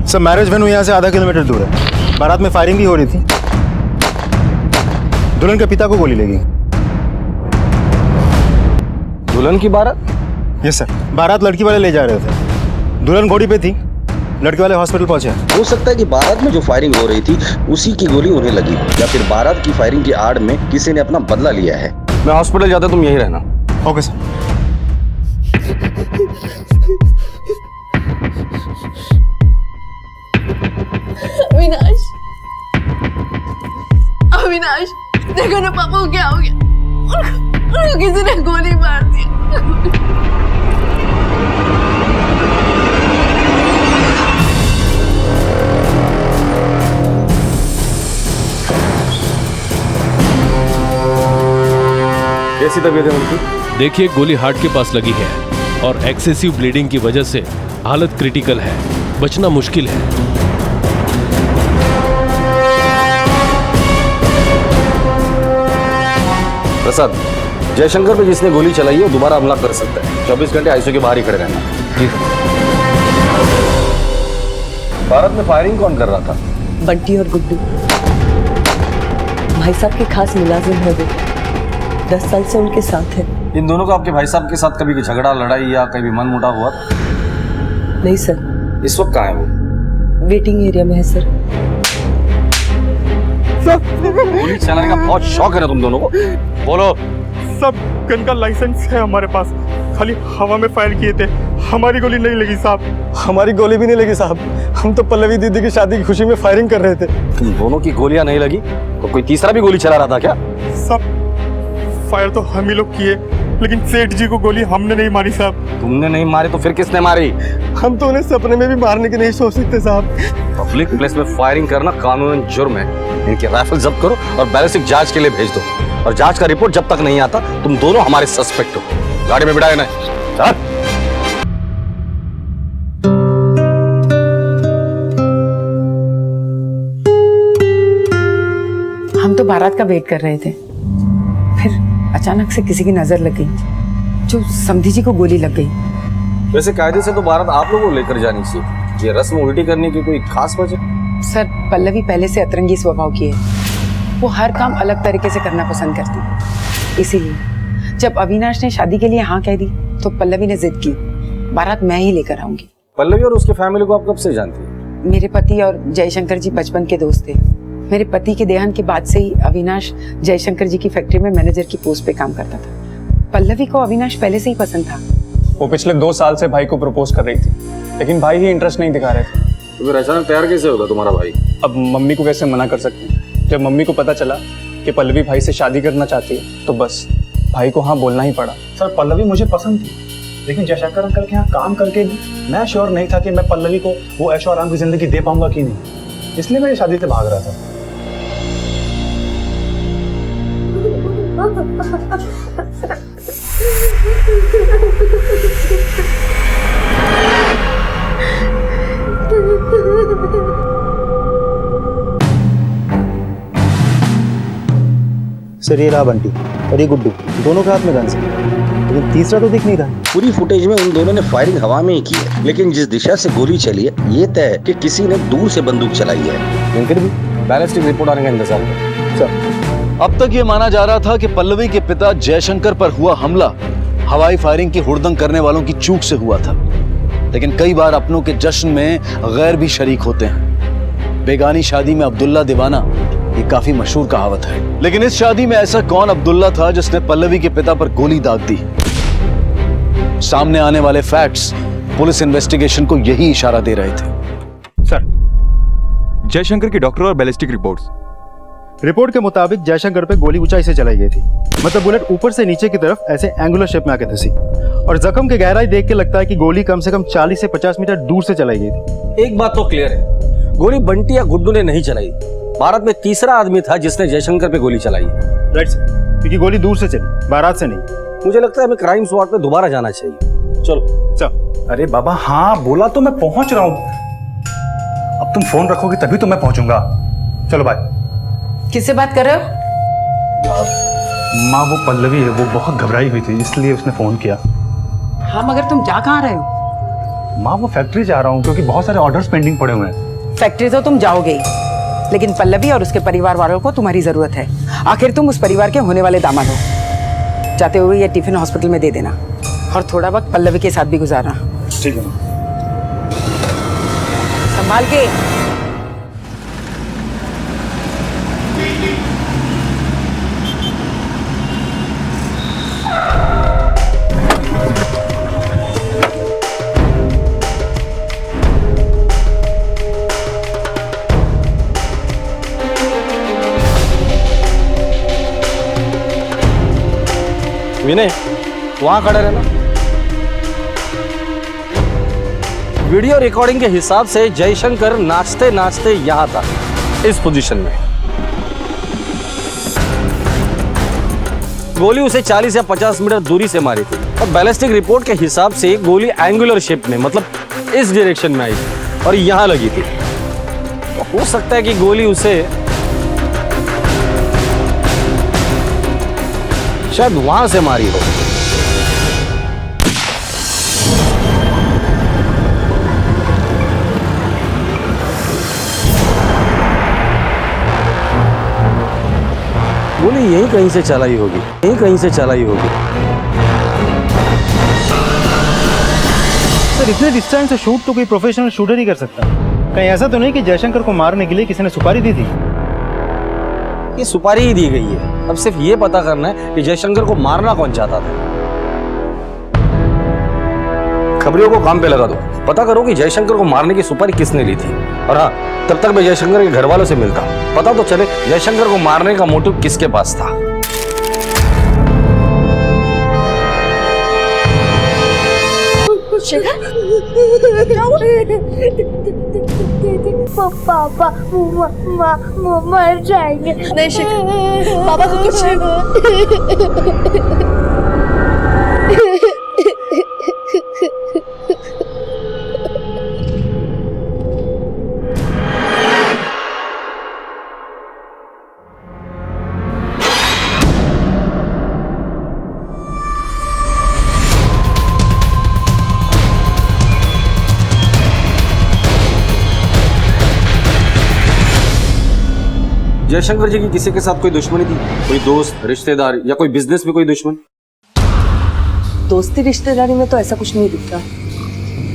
सर, मैरिज वेन्यू यहाँ से आधा किलोमीटर दूर है। बारात में फायरिंग भी हो रही थी। दुल्हन के पिता को गोली लगी। दुल्हन की बारात? यस सर, बारात लड़की वाले ले जा रहे थे। दुल्हन घोड़ी पे थी, लड़के वाले हॉस्पिटल पहुंचे। हो सकता है कि बारात में जो फायरिंग हो रही थी उसी की गोली उन्हें लगी, या फिर बारात की फायरिंग की आड़ में किसी ने अपना बदला लिया है। मैं हॉस्पिटल जाता, तुम यहीं रहना। Okay sir. अविनाश, अविनाश, देखो ना पापा को क्या हो गया। उनको किसी ने गोली मार दिया। कैसी तबीयत है उनकी? देखिए, गोली हार्ट के पास लगी है और एक्सेसिव ब्लीडिंग की वजह से हालत क्रिटिकल है, बचना मुश्किल है। प्रसाद, जयशंकर पे जिसने गोली चलाई है वो दोबारा हमला कर सकता है। 24 घंटे आईसीयू के बाहर ही खड़े रहना। जी सर। भारत में फायरिंग कौन कर रहा था? बंटी और गुड्डू भाई साहब के खास मुलाजिम है वो। 10 साल से उनके साथ है। इन दोनों का आपके भाई साहब के साथ कभी झगड़ा, लड़ाई या कभी मन मुटाव हुआ? नहीं सर। इस वक्त कहाँ है वो? वेटिंग एरिया में है सर। गोली चलाने का बहुत शौक है ना तुम दोनों को? बोलो। सब गन का लाइसेंस है हमारे पास, खाली हवा में फायर किए थे। हमारी गोली नहीं लगी साहब। हमारी गोली भी नहीं लगी साहब। हम तो पल्लवी दीदी की शादी की खुशी में फायरिंग कर रहे थे। तुम दोनों की गोलियां नहीं लगी तो कोई तीसरा भी गोली चला रहा था क्या? सब फायर तो हम ही लोग किए, लेकिन सेठ जी को गोली हमने नहीं मारी साहब। तुमने नहीं मारी तो फिर किसने मारी? हम तो उन्हें सपने में भी मारने की नहीं सोच सकते साहब। पब्लिक प्लेस में फायरिंग करना कानूनन जुर्म है। इनकी राइफल जब्त करो और बैलिस्टिक जांच के लिए भेज दो, और जांच का रिपोर्ट जब तक नहीं आता तुम दोनों हमारे सस्पेक्ट हो। गाड़ी में बिठाए ना। हम तो बारात का वेट कर रहे थे, फिर अचानक से किसी की नजर लग गई, जो समधी जी को गोली लग गई। वैसे कायदे से तो बारात आप लोगों को लेकर जानी चाहिए। ये रस्म उल्टी करने की कोई खास वजह? सर, पल्लवी पहले से अतरंगी स्वभाव की है। वो हर काम अलग तरीके से करना पसंद करती है, इसीलिए जब अविनाश ने शादी के लिए हाँ कह दी तो पल्लवी ने जिद की, बारात मैं ही लेकर आऊंगी। पल्लवी और उसके फैमिली को आप कब से जानती हैं? मेरे पति और जयशंकर जी बचपन के दोस्त थे। मेरे पति के देहांत के बाद से ही अविनाश जयशंकर जी की फैक्ट्री में मैनेजर की पोस्ट पे काम करता था। पल्लवी को अविनाश पहले से ही पसंद था। वो पिछले 2 साल से भाई को प्रपोज कर रही थी, लेकिन भाई ही इंटरेस्ट नहीं दिखा रहे थे। तो फिर अचानक तैयार कैसे होगा तुम्हारा भाई? अब मम्मी को कैसे मना कर सकते हैं? जब मम्मी को पता चला कि पल्लवी भाई से शादी करना चाहती है तो बस भाई को हाँ बोलना ही पड़ा। सर पल्लवी मुझे पसंद थी, लेकिन जयशंकर अंकल के यहाँ काम करके भी मैं श्योर नहीं था कि मैं पल्लवी को वो ऐशो आराम की जिंदगी दे पाऊंगा कि नहीं, इसलिए मैं ये शादी से भाग रहा था। सर ये रहा बंटी और ये गुड्डू, दोनों के हाथ में गन्स है, लेकिन तीसरा तो दिख नहीं रहा। पूरी फुटेज में उन दोनों ने फायरिंग हवा में ही की है, लेकिन जिस दिशा से गोली चली है ये तय है कि किसी ने दूर से बंदूक चलाई है। लेकिन फिर भी बैलिस्टिक रिपोर्ट आने का इंतजार करें। सर, अब तक ये माना जा रहा था कि पल्लवी के पिता जयशंकर पर हुआ हमला हवाई फायरिंग की हुड़दंग करने वालों की चूक से हुआ था, लेकिन कई बार अपनों के जश्न में गैर भी शरीक होते हैं। बेगानी शादी में अब्दुल्ला दीवाना, ये काफी मशहूर कहावत है। लेकिन इस शादी में ऐसा कौन अब्दुल्ला था जिसने पल्लवी के पिता पर गोली दाग दी? सामने आने वाले फैक्ट्स पुलिस इन्वेस्टिगेशन को यही इशारा दे रहे थे। सर, जयशंकर की डॉक्टर और बैलिस्टिक रिपोर्ट के मुताबिक जयशंकर पे गोली ऊंचाई से चलाई गई थी, मतलब बुलेट ऊपर से नीचे की तरफ ऐसे एंगुलर शेप में आके धसी, और जख्म की गहराई देख के लगता है कि गोली कम से कम 40 से 50 मीटर दूर से चलाई गई थी। एक बात तो क्लियर है, गोली बंटी या गुड्डू ने नहीं चलाई, बारात में तीसरा आदमी था जिसने जयशंकर पे गोली चलाई है। राइट सर, क्योंकि गोली दूर से चली, बारात से नहीं। मुझे लगता है हमें क्राइम स्पॉट पे दोबारा जाना चाहिए। चलो सर। अरे बाबा हाँ बोला तो मैं पहुंच रहा हूँ, अब तुम फोन रखोगे तभी तो मैं पहुंचूंगा। चलो बाय। किससे बात कर रहे हो? माँ वो पल्लवी है, वो बहुत घबराई हुई थी इसलिए उसने फोन किया। हाँ मगर तुम जा कहाँ रहे हो? माँ वो फैक्ट्री जा रहा हूँ क्योंकि बहुत सारे ऑर्डर्स पेंडिंग पड़े हुए हैं। फैक्ट्री तो तुम जाओगे ही, लेकिन पल्लवी और उसके परिवार वालों को तुम्हारी जरूरत है। आखिर तुम उस परिवार के होने वाले दामाद हो। जाते हुए ये टिफिन हॉस्पिटल में दे देना और थोड़ा वक्त पल्लवी के साथ भी गुजारना। ठीक है। संभाल के। विनय वहां खड़े रहना। वीडियो रिकॉर्डिंग के हिसाब से जयशंकर नाचते नाचते यहां था, इस पोजीशन में। गोली उसे 40 या 50 मीटर दूरी से मारी थी, और बैलिस्टिक रिपोर्ट के हिसाब से गोली एंगुलर शेप में, मतलब इस डायरेक्शन में आई थी और यहां लगी थी। तो हो सकता है कि गोली उसे शायद वहां से मारी हो। गोली यहीं कहीं से चलाई होगी, यहीं कहीं से चलाई होगी। सर इतने डिस्टेंस से शूट तो कोई प्रोफेशनल शूटर ही कर सकता है। कहीं ऐसा तो नहीं कि जयशंकर को मारने के लिए किसी ने सुपारी दी थी? ये सुपारी ही दी गई है। अब सिर्फ ये पता करना है कि जयशंकर को मारना कौन चाहता था। खबरियों को काम पे लगा दो, पता करो कि जयशंकर को मारने की सुपारी किसने ली थी। और हाँ, तब तक मैं जयशंकर के घर वालों से मिलता हूँ, पता तो चले जयशंकर को मारने का मोटिव किसके पास था। पापा मर जाएंगे। नहीं शिखर, पापा को कुछ जयशंकर जी की किसी के साथ कोई दुश्मनी थी? कोई दोस्त, रिश्तेदार या कोई बिजनेस में कोई दुश्मन? दोस्ती रिश्तेदारी में तो ऐसा कुछ नहीं दिखता।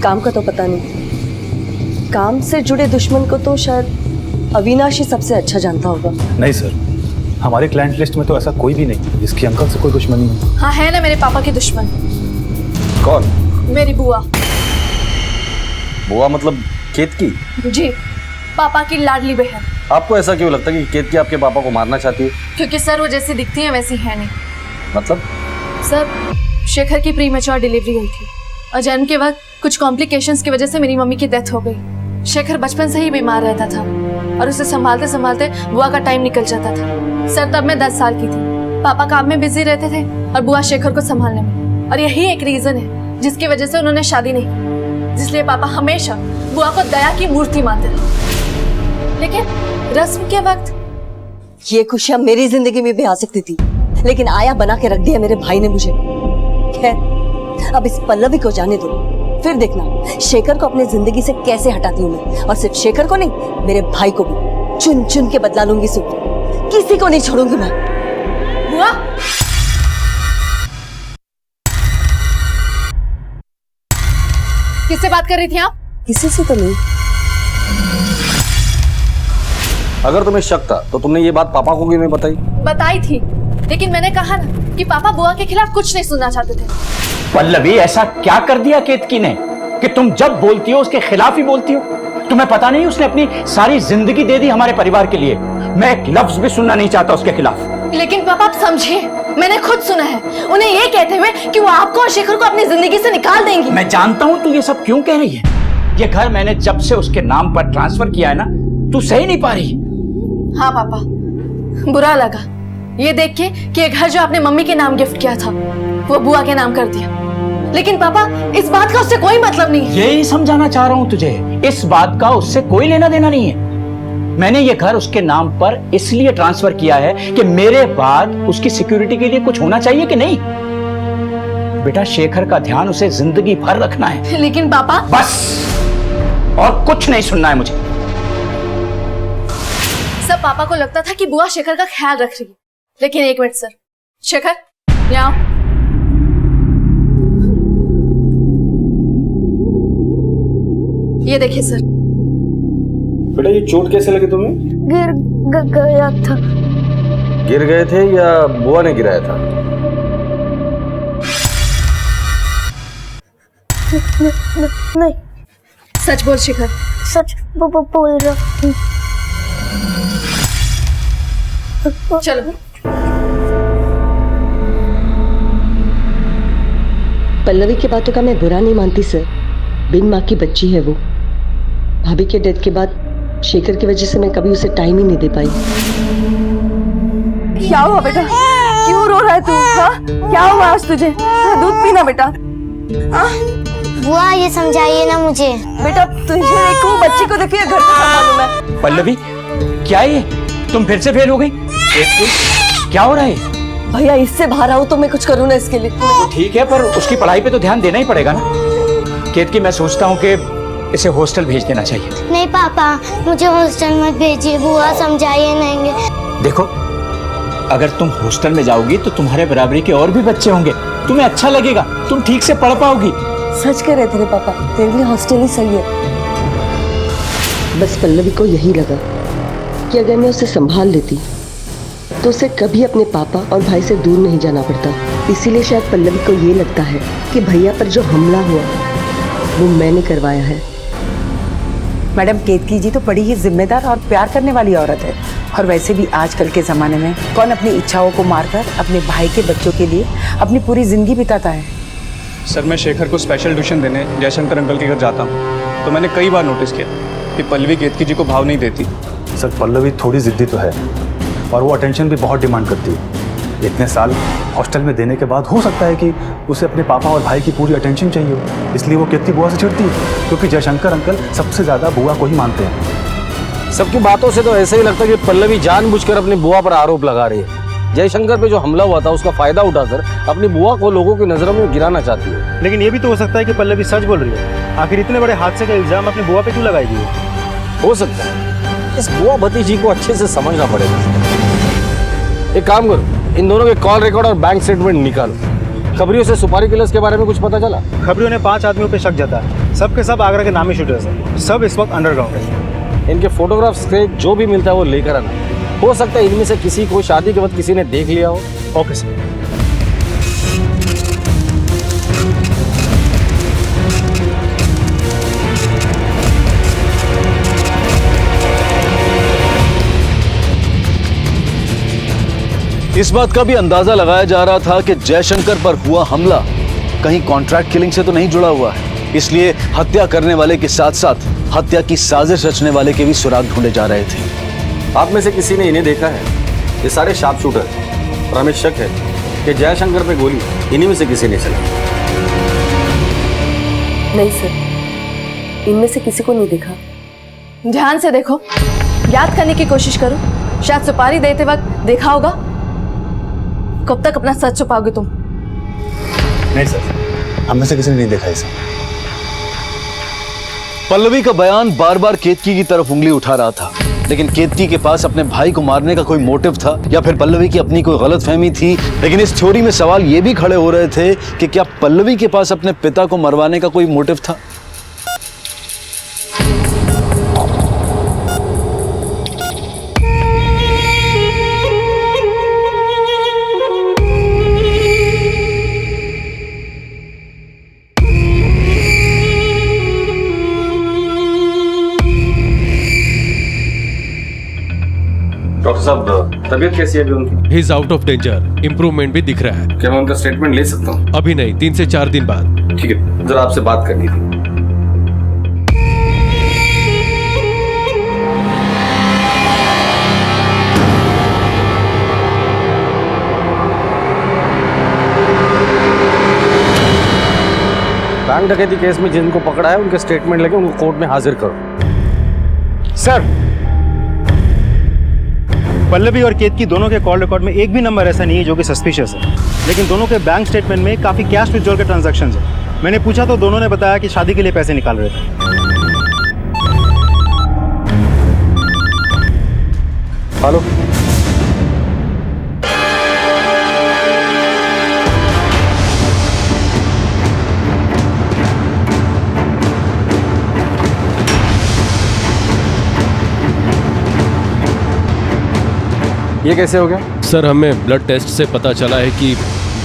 काम का तो पता नहीं, काम से जुड़े दुश्मन को तो शायद अविनाश ही सबसे अच्छा जानता होगा। नहीं सर, हमारे क्लाइंट लिस्ट में तो ऐसा कोई भी नहीं जिसकी अंकल से कोई दुश्मनी हो। हाँ है ना मेरे पापा की दुश्मन। कौन? मेरी बुआ। बुआ मतलब केत की? जी, पापा की लाडली बहन। आपको ऐसा क्यों लगता है कि केत की आपके पापा को मारना चाहती है? क्योंकि सर वो जैसी दिखती है वैसी है नहीं। मतलब? सर, शेखर की प्रीमेच्योर डिलीवरी हुई थी और जन्म के वक्त कुछ कॉम्प्लिकेशंस की वजह से मेरी मम्मी की डेथ हो गई। शेखर बचपन से ही बीमार रहता था और उसे संभालते संभालते बुआ का टाइम निकल जाता था। सर, तब मैं 10 साल की थी। पापा काम में बिजी रहते थे और बुआ शेखर को संभालने में, और यही एक रीजन है जिसकी वजह से उन्होंने शादी नहीं की, जिसलिए पापा हमेशा बुआ को दया की मूर्ति मानते रहे। लेकिन रस्म के वक्त ये खुशियां मेरी जिंदगी में भी आ सकती थी, लेकिन आया बना के रख दिया मेरे भाई ने मुझे। खैर, अब इस पल्लवी को जाने दो, फिर देखना शेखर को अपनी जिंदगी से कैसे हटाती हूँ मैं। और सिर्फ शेखर को नहीं, मेरे भाई को भी चुन चुन के बदला लूंगी। किसी को नहीं छोड़ूंगी मैं। बुआ, किससे बात कर रही थी आप? किसी से तो नहीं। अगर तुम्हें शक था तो तुमने ये बात पापा को क्यों नहीं बताई? बताई थी, लेकिन मैंने कहा ना कि पापा बुआ के खिलाफ कुछ नहीं सुनना चाहते थे। पल्लवी, ऐसा क्या कर दिया केतकी ने कि तुम जब बोलती हो उसके खिलाफ ही बोलती हो? तुम्हें पता नहीं उसने अपनी सारी जिंदगी दे दी हमारे परिवार के लिए। मैं एक लफ्ज भी सुनना नहीं चाहता उसके खिलाफ। लेकिन पापा आप समझिए, मैंने खुद सुना है उन्हें ये कहते हुए कि वो आपको और शेखर को अपनी जिंदगी से निकाल देंगी। मैं जानता हूँ तू ये सब क्यों कह रही है। ये घर मैंने जब से उसके नाम पर ट्रांसफर किया है ना, तू सही नहीं पा रही। हाँ पापा, बुरा लगा ये देख के कि घर जो आपने मम्मी के नाम गिफ्ट किया था वो बुआ के नाम कर दिया। लेकिन पापा, इस बात का उससे कोई मतलब नहीं है। यही समझाना चाह रहा हूँ तुझे, इस बात का उससे कोई लेना देना नहीं है। मैंने ये घर उसके नाम पर इसलिए ट्रांसफर किया है कि मेरे बाद उसकी सिक्योरिटी के लिए कुछ होना चाहिए कि नहीं। बेटा, शेखर का ध्यान उसे जिंदगी भर रखना है। लेकिन पापा, बस, और कुछ नहीं सुनना है मुझे। सब पापा को लगता था कि बुआ शेखर का ख्याल रख रही है, लेकिन एक मिनट सर, शेखर यहाँ आओ। ये देखिए सर। बेटा, ये चोट कैसे लगी तुम्हें? गिर गया था। गिर गए थे या बुआ ने गिराया था? नहीं। सच बोल शेखर। सच बोल रहा हूँ। चलो। पल्लवी की बातों का मैं बुरा नहीं मानती सर, बिन माँ की बच्ची है वो। भाभी के डेथ के बाद शेखर की वजह से मैं कभी उसे टाइम ही नहीं दे पाई। क्या हुआ बेटा, क्यों रो रहा है तू? हाँ, क्या हुआ आज तुझे? दूध पीना बेटा। बुआ, ये समझाइए ना मुझे। बेटा तुझे देखो, बच्ची को देखिए, घर पे संभालूं मैं। पल्लवी, क्या ये तुम फिर से फेल हो गई? क्या हो रहा है? भैया, इससे बाहर आओ तो मैं कुछ करूँ ना इसके लिए। तो ठीक है, पर उसकी पढ़ाई पे तो ध्यान देना ही पड़ेगा ना। केतकी, मैं सोचता हूँ कि इसे हॉस्टल भेज देना चाहिए। नहीं पापा, मुझे हॉस्टल मत भेजिए, बुआ समझाइए नहीं। देखो, अगर तुम हॉस्टल में जाओगी तो तुम्हारे बराबरी के और भी बच्चे होंगे, तुम्हें अच्छा लगेगा, तुम ठीक से पढ़ पाओगी। सच कह रहे थे पापा, तेरे लिए हॉस्टल ही सही है। बस पल्लवी को यही लगा कि अगर मैं उसे संभाल लेती तो उसे कभी अपने पापा और भाई से दूर नहीं जाना पड़ता। इसीलिए शायद पल्लवी को ये लगता है कि भैया पर जो हमला हुआ वो मैंने करवाया है। मैडम, केतकी जी तो बड़ी ही जिम्मेदार और प्यार करने वाली औरत है। और वैसे भी आजकल के ज़माने में कौन अपनी इच्छाओं को मारकर अपने भाई के बच्चों के लिए अपनी पूरी जिंदगी बिताता है। सर, मैं शेखर को स्पेशल ट्यूशन देने जयशंकर अंकल के घर जाता हूँ तो मैंने कई बार नोटिस किया कि पल्लवी केतकी जी को भाव नहीं देती। सर, पल्लवी थोड़ी जिद्दी तो है और वो अटेंशन भी बहुत डिमांड करती है। इतने साल हॉस्टल में देने के बाद हो सकता है कि उसे अपने पापा और भाई की पूरी अटेंशन चाहिए हो, इसलिए वो केतकी बुआ से चिढ़ती है, क्योंकि जयशंकर अंकल सबसे ज़्यादा बुआ को ही मानते हैं। सबकी बातों से तो ऐसे ही लगता है कि पल्लवी जानबूझकर अपनी बुआ पर आरोप लगा रही है। जयशंकर पे जो हमला हुआ था उसका फायदा उठाकर अपनी बुआ को लोगों की नजरों में गिराना चाहती है। लेकिन ये भी तो हो सकता है कि पल्लवी सच बोल रही है। आखिर इतने बड़े हादसे का इल्जाम अपनी बुआ पे क्यों लगाएगी? हो सकता है। इस बुआ भतीजी को अच्छे से समझना पड़ेगा। एक काम करो, इन दोनों के कॉल रिकॉर्ड और बैंक स्टेटमेंट निकालो। खबरियों से सुपारी किलर्स के बारे में कुछ पता चला? खबरियों ने 5 आदमियों पे शक जताया। सबके सब आगरा के नामी शूटर्स हैं। सब इस वक्त अंडरग्राउंड है। इनके फोटोग्राफ्स से जो भी मिलता है वो लेकर आना। हो सकता है इनमें से किसी को शादी के वक्त किसी ने देख लिया हो। Okay sir. इस बात का भी अंदाजा लगाया जा रहा था कि जयशंकर पर हुआ हमला कहीं कॉन्ट्रैक्ट किलिंग से तो नहीं जुड़ा हुआ है, इसलिए हत्या करने वाले के साथ साथ हत्या की साजिश रचने वाले के भी सुराग ढूंढे जा रहे थे। आप में से किसी ने इन्हें देखा है? ये सारे शार्प शूटर, और हमें शक है कि जयशंकर पे गोली इन्हीं में से किसी ने चलाई। नहीं सर, इनमें से किसी को नहीं देखा। ध्यान से देखो, याद करने की कोशिश करो, शायद सुपारी देते वक्त देखा होगा। कब तक अपना सच छुपाओगे तुम? नहीं सर, हम में से किसी ने नहीं देखा इसे। पल्लवी का बयान बार बार केतकी की तरफ उंगली उठा रहा था, लेकिन केतकी के पास अपने भाई को मारने का कोई मोटिव था या फिर पल्लवी की अपनी कोई गलतफहमी थी। लेकिन इस थ्योरी में सवाल ये भी खड़े हो रहे थे कि क्या पल्लवी के पास अपने पिता को मरवाने का कोई मोटिव था? डॉक्टर साहब, तबीयत कैसी है अभी उनकी? He is out of danger, improvement भी दिख रहा है। क्या मैं उनका स्टेटमेंट ले सकता हूँ? अभी नहीं, 3 से 4 दिन बाद। ठीक है, जरा आपसे बात करनी थी। बैंक डकैती केस में जिनको पकड़ा है उनके स्टेटमेंट लेके उनको कोर्ट में हाजिर करो। सर, पल्लवी और केतकी दोनों के कॉल रिकॉर्ड में एक भी नंबर ऐसा नहीं है जो कि सस्पिशियस है, लेकिन दोनों के बैंक स्टेटमेंट में काफी कैश विड्रॉल के ट्रांजैक्शंस है। मैंने पूछा तो दोनों ने बताया कि शादी के लिए पैसे निकाल रहे थे। हेलो, ये कैसे हो गया? सर, हमें ब्लड टेस्ट से पता चला है कि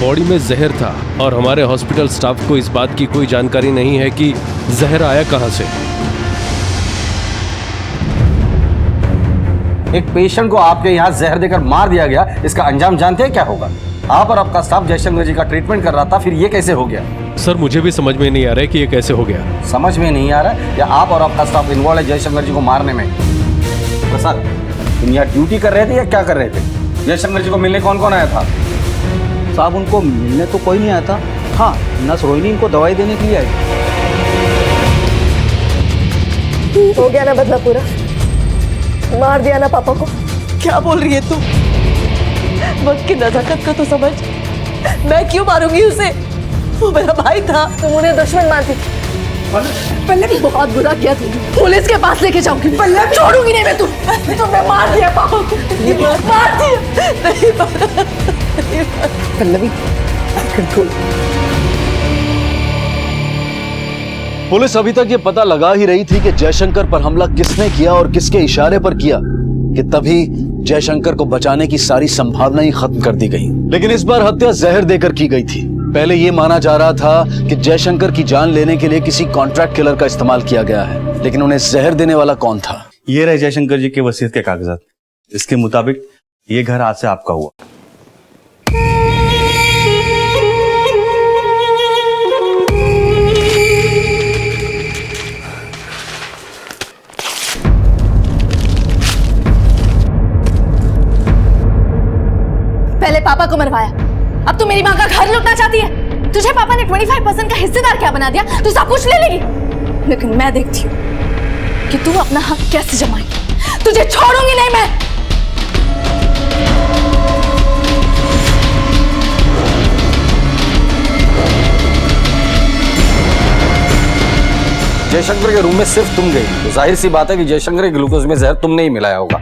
बॉडी में जहर था और हमारे हॉस्पिटल स्टाफ को इस बात की कोई जानकारी नहीं है कि जहर आया कहां से। एक पेशेंट को आपके यहाँ जहर देकर मार दिया गया, इसका अंजाम जानते हैं क्या होगा? आप और आपका स्टाफ जयशंकर जी का ट्रीटमेंट कर रहा था, फिर ये कैसे हो गया? सर, मुझे भी समझ में नहीं आ रहा है कि ये कैसे हो गया। समझ में नहीं आ रहा है या आप और आपका स्टाफ इन्वॉल्व है जयशंकर जी को मारने में? प्रसाद, तुम यहाँ ड्यूटी कर रहे थे या क्या कर रहे थे? जयशंकर जी को मिलने कौन कौन आया था? साहब, उनको मिलने तो कोई नहीं आया था। हाँ, नर्स रोहिणी इनको दवाई देने के लिए आई। हो गया ना बदला पूरा? मार दिया ना पापा को? क्या बोल रही है तू? वक्त की नजाकत का तो समझ। मैं क्यों मारूंगी उसे? वो मेरा भाई था। तुम उन्हें दुश्मन मानती थी। पल्लवी, बहुत बुरा किया तुमने। पुलिस के पास लेके जाऊंगी। पल्लवी, छोड़ूंगी नहीं मैं तुमने मार दिया पापा को। मार दिया। नहीं पल्लवी, कंट्रोल। पुलिस अभी तक ये पता लगा ही रही थी कि जयशंकर पर हमला किसने किया और किसके इशारे पर किया, कि तभी जयशंकर को बचाने की सारी संभावना ही खत्म कर दी गई। लेकिन इस बार हत्या जहर देकर की गई थी। पहले ये माना जा रहा था कि जयशंकर की जान लेने के लिए किसी कॉन्ट्रैक्ट किलर का इस्तेमाल किया गया है, लेकिन उन्हें जहर देने वाला कौन था? ये रहे जयशंकर जी के वसीयत के कागजात। इसके मुताबिक ये घर आज से आपका हुआ। पहले पापा को मरवाया, अब तू मेरी माँ का घर लूटना चाहती है। तुझे पापा ने 25% का हिस्सेदार क्या बना दिया? तू सब कुछ ले लेगी। लेकिन मैं देखती हूँ कि तू अपना हक कैसे जमाएगी। तुझे छोड़ूंगी नहीं मैं। जयशंकर के रूम में सिर्फ तुम गई, तो जाहिर सी बात है कि जयशंकर के ग्लूकोज में जहर तुमने ही मिलाया होगा।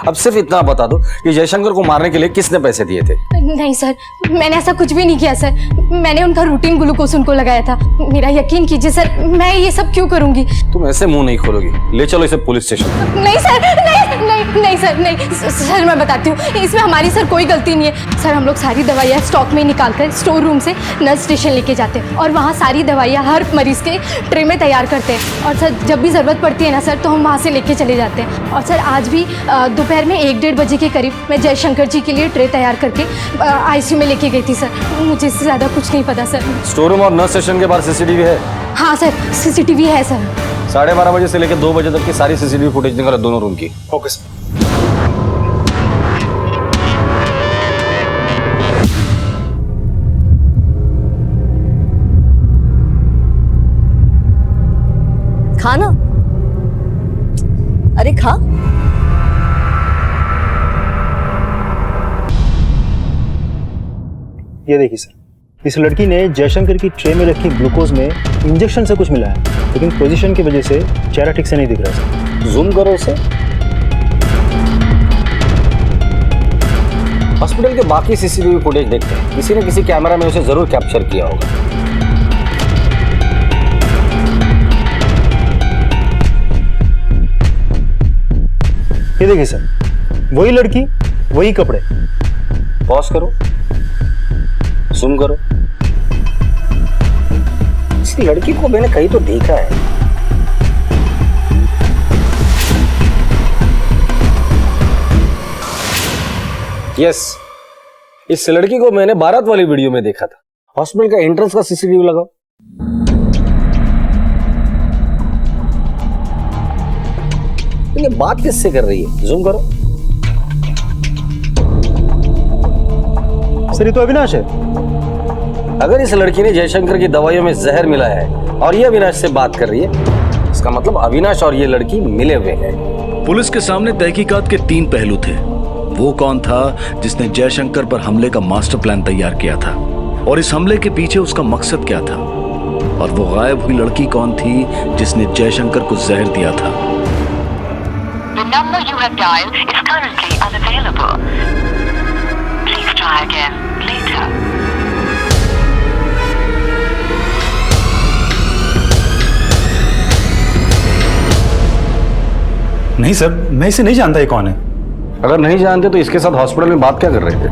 अब सिर्फ इतना बता दो कि जयशंकर को मारने के लिए किसने पैसे दिए थे? नहीं सर, मैंने ऐसा कुछ भी नहीं किया सर। मैंने उनका रूटीन ग्लूकोज उनको लगाया था। मेरा यकीन कीजिए सर, मैं ये सब क्यों करूंगी? तुम ऐसे मुंह नहीं खोलोगी। ले चलो इसे पुलिस स्टेशन। नहीं सर, नहीं सर, नहीं सर, मैं बताती हूँ, इसमें हमारी सर कोई गलती नहीं है। सर हम लोग सारी दवाइयाँ स्टॉक में निकाल कर स्टोर रूम से नर्स स्टेशन लेके जाते हैं और वहाँ सारी दवाइयाँ हर मरीज के ट्रे में तैयार करते हैं। और सर जब भी ज़रूरत पड़ती है ना सर, तो हम वहाँ से लेके चले जाते हैं। और सर आज भी दोपहर में 1-1:30 बजे के करीब मैं जयशंकर जी के लिए ट्रे तैयार करके ICU में लेके गई थी सर। मुझे इससे ज़्यादा कुछ नहीं पता सर। स्टोर रूम और नर्स स्टेशन के बाहर CCTV है? हाँ सर, CCTV है सर। 12:30 बजे से लेकर 2 बजे तक की सारी CCTV फुटेज निकालो दोनों रूम की। Okay sir. खाना, अरे खा। ये देखिए सर, इस लड़की ने जयशंकर की ट्रे में रखी ग्लूकोज में इंजेक्शन से कुछ मिला है, लेकिन पोजीशन की वजह से चेहरा ठीक से नहीं दिख रहा सर। जूम करो उसे। हॉस्पिटल के बाकी CCTV फुटेज देखते हैं, किसी न किसी कैमरा में उसे जरूर कैप्चर किया होगा। ये देखिए सर, वही लड़की वही कपड़े। पॉज करो, जूम करो। इस लड़की को मैंने कहीं तो देखा है। यस, इस लड़की को मैंने बारात वाली वीडियो में देखा था। हॉस्पिटल का एंट्रेंस का CCTV लगाओ। ये बात किससे कर रही है? जूम करो। सर ये तो अविनाश है। अगर इस लड़की ने जयशंकर की दवाइयों में जहर मिलाया है और ये अविनाश से बात कर रही है, इसका मतलब अविनाश और ये लड़की मिले हुए हैं। पुलिस के सामने तहकीकात के 3 पहलू थे। वो कौन था जिसने जयशंकर पर हमले का मास्टर प्लान तैयार किया था, और इस हमले के पीछे उसका मकसद क्या था, और वो गायब हुई लड़की कौन थी जिसने जयशंकर को जहर दिया था। The number you have dialed is currently unavailable. Please try again later. नहीं सर, मैं इसे नहीं जानता ये कौन है। अगर नहीं जानते तो इसके साथ हॉस्पिटल में बात क्या कर रहे थे?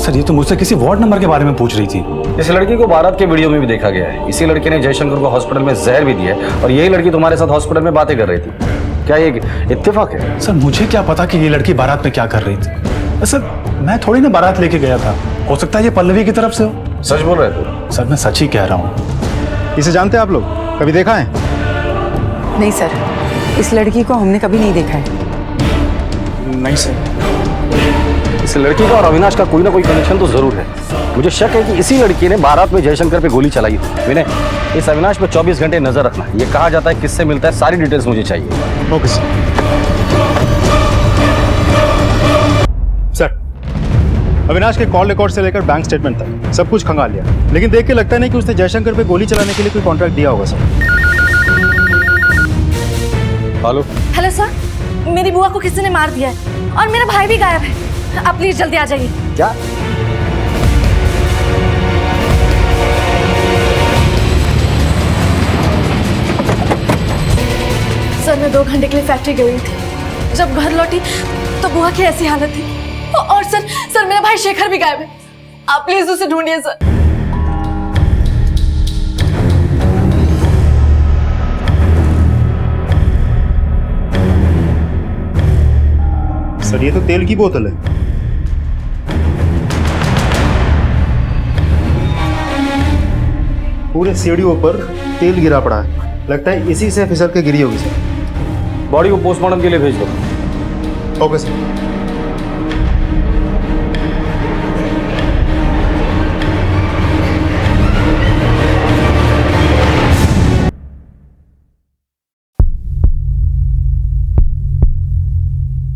सर ये तो मुझसे किसी वार्ड नंबर के बारे में पूछ रही थी। इस लड़की को बारात के वीडियो में भी देखा गया है। इसी लड़की ने जयशंकर को हॉस्पिटल में जहर भी दिया है और यही लड़की तुम्हारे साथ हॉस्पिटल में बातें कर रही थी। क्या ये इत्तेफाक है? सर मुझे क्या पता कि ये लड़की बारात में क्या कर रही थी। सर मैं थोड़ी ना बारात लेके गया था, हो सकता है ये पल्लवी की तरफ से हो। सच बोल रहे थे? सर मैं सच ही कह रहा हूँ। इसे जानते हैं आप लोग? कभी देखा है? नहीं सर, इस लड़की को हमने कभी नहीं देखा है। नहीं सर। इस लड़की का और अविनाश का कोई ना कोई कनेक्शन तो जरूर है। मुझे शक है कि इसी लड़की ने बारात में जयशंकर पे गोली चलाई थी। विनय, इस अविनाश पे 24 घंटे नजर रखना। ये कहा जाता है किससे मिलता है, सारी डिटेल्स मुझे चाहिए। Okay sir. सर अविनाश के कॉल रिकॉर्ड से लेकर बैंक स्टेटमेंट तक सब कुछ खंगाल लिया, लेकिन देख के लगता नहीं कि उसने जयशंकर पे गोली चलाने के लिए कोई कॉन्ट्रैक्ट दिया होगा सर। हेलो। हेलो सर, मेरी बुआ को किसी ने मार दिया है और मेरा भाई भी गायब है। आप प्लीज जल्दी आ जाइए। क्या? सर मैं 2 घंटे के लिए फैक्ट्री गई थी। जब घर लौटी तो बुआ की ऐसी हालत थी। और सर मेरा भाई शेखर भी गायब है। आप प्लीज उसे ढूंढिए सर। सर ये तो तेल की बोतल है। पूरे सीढ़ियों पर तेल गिरा पड़ा है, लगता है इसी से फिसल के गिरी होगी सर। बॉडी को पोस्टमार्टम के लिए भेज दो। Okay sir.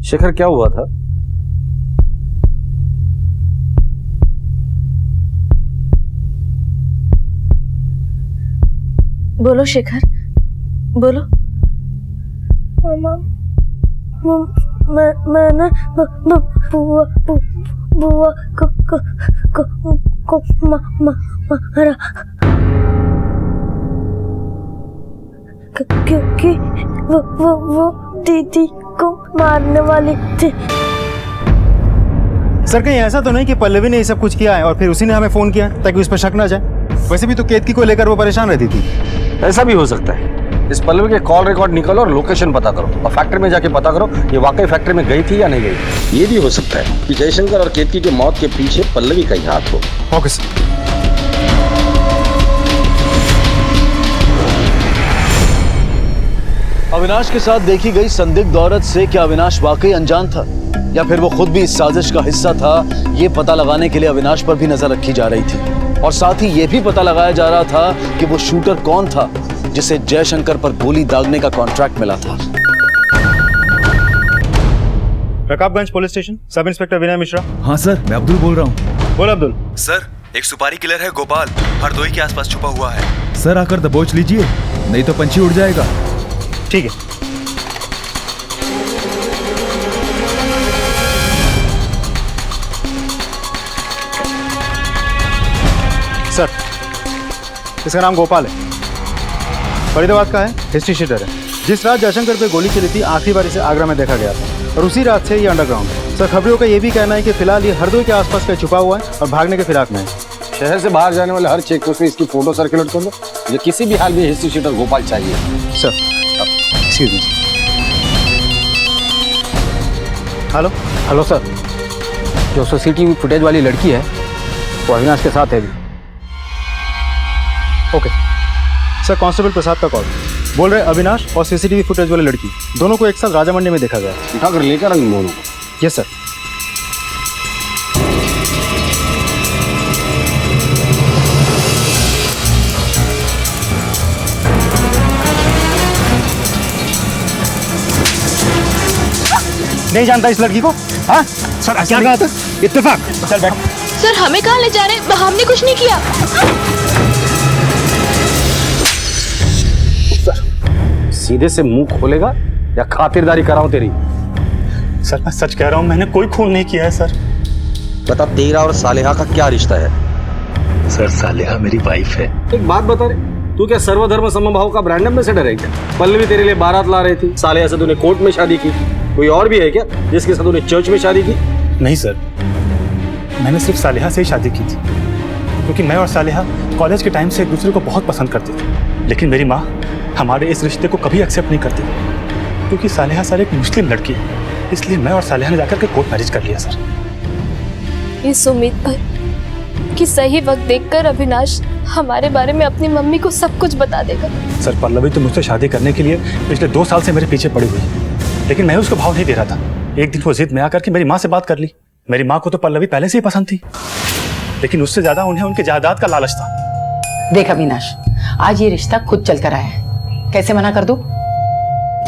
शेखर क्या हुआ था? बोलो शेखर। बोलो। मामा मैंने बुआ को मारा क्योंकि वो दीदी को मारने वाली थी। सर कहीं ऐसा तो नहीं कि पल्लवी ने ये सब कुछ किया है और फिर उसी ने हमें फोन किया ताकि उस पर शक ना जाए? वैसे भी तो केतकी को लेकर वो परेशान रहती थी। ऐसा भी हो सकता है। इस पल्लवी के कॉल रिकॉर्ड निकालो और लोकेशन पता करो और फैक्ट्री में जाके पता करो ये वाकई फैक्ट्री में गई थी या नहीं गई। ये भी हो सकता है कि जयशंकर और केतकी के मौत के पीछे पल्लवी का ही हाथ हो। Okay sir. अविनाश के साथ देखी गई संदिग्ध औरत से क्या अविनाश वाकई अनजान था या फिर वो खुद भी इस साजिश का हिस्सा था, ये पता लगाने के लिए अविनाश पर भी नजर रखी जा रही थी और साथ ही ये भी पता लगाया जा रहा था कि वो शूटर कौन था जिसे जयशंकर पर गोली दागने का कॉन्ट्रैक्ट मिला था। Rakabganj police station, sub inspector Vinay Mishra. हाँ सर, मैं अब्दुल बोल रहा हूँ। बोल अब्दुल। सर, एक सुपारी किलर है गोपाल, हरदोई के आसपास छुपा हुआ है। सर आकर दबोच लीजिए, नहीं तो पंछी उड़ जाएगा। ठीक है। सर, इसका नाम गोपाल है, फरीदाबाद का है, हिस्ट्री शीटर है। जिस रात जयशंकर पे गोली चली थी आखिरी बार इसे आगरा में देखा गया था और उसी रात से ये अंडरग्राउंड है। सर खबरों का ये भी कहना है कि फिलहाल ये हरदोई के आसपास का छुपा हुआ है और भागने के फिराक में है। शहर से बाहर जाने वाले हर चेक पोस्ट में इसकी फोटो सर्कुलेट कर दो। ये किसी भी हाल में हिस्ट्री शीटर गोपाल चाहिए। Sir excuse me. Hello hello sir, जो सीसीटीवी फुटेज वाली लड़की है वो अविनाश के साथ है अभी। ओके सर, कांस्टेबल प्रसाद का कॉल। बोल रहे अविनाश और सीसीटीवी फुटेज वाली लड़की दोनों को एक साथ राजा मंडी में देखा गया। उठाकर लेकर इन दोनों को। Yes sir. नहीं जानता इस लड़की को? हाँ सर, क्या कहा था? इत्तेफाक। चल बैठ। सर हमें कहाँ ले जा रहे हैं? हमने कुछ नहीं किया। सीधे से मुंह खोलेगा या खातिरदारी कराऊं तेरी? सर मैं सच कह रहा हूं, मैंने कोई खून नहीं किया है सर। बता, तेरा और सालेहा का क्या रिश्ता है? सर सालेहा मेरी वाइफ है। एक बात बता रे, तू क्या सर्वधर्म समभाव का ब्रांड एम्बेसडर है क्या? पल्लवी तेरे लिए बारात ला रही थी, सालेहा से तूने कोर्ट में शादी की। कोई और भी है क्या जिसके साथ तूने चर्च में शादी की? नहीं सर, मैंने सिर्फ सालेहा से ही शादी की थी क्योंकि मैं और सालेहा कॉलेज के टाइम से एक दूसरे को बहुत पसंद करते थे। लेकिन मेरी माँ हमारे इस रिश्ते को कभी एक्सेप्ट नहीं करती क्योंकि सालेहा सर एक मुस्लिम लड़की है, इसलिए मैं और सालेहा ने जाकर के कोर्ट मैरिज कर लिया सर। इस उम्मीद पर कि सही वक्त देखकर अविनाश हमारे बारे में अपनी मम्मी को सब कुछ बता देगा। सर पल्लवी तो मुझसे शादी करने के लिए पिछले 2 साल से मेरे पीछे पड़ी हुई है, लेकिन मैं उसको भाव नहीं दे रहा था। एक दिन वो जिद में आकर के मेरी माँ से बात कर ली। मेरी माँ को तो पल्लवी पहले से ही पसंद थी, लेकिन उससे ज्यादा उन्हें उनके जायदाद का लालच था। देख अविनाश, आज ये रिश्ता खुद चल कर आया है, कैसे मना कर दूं?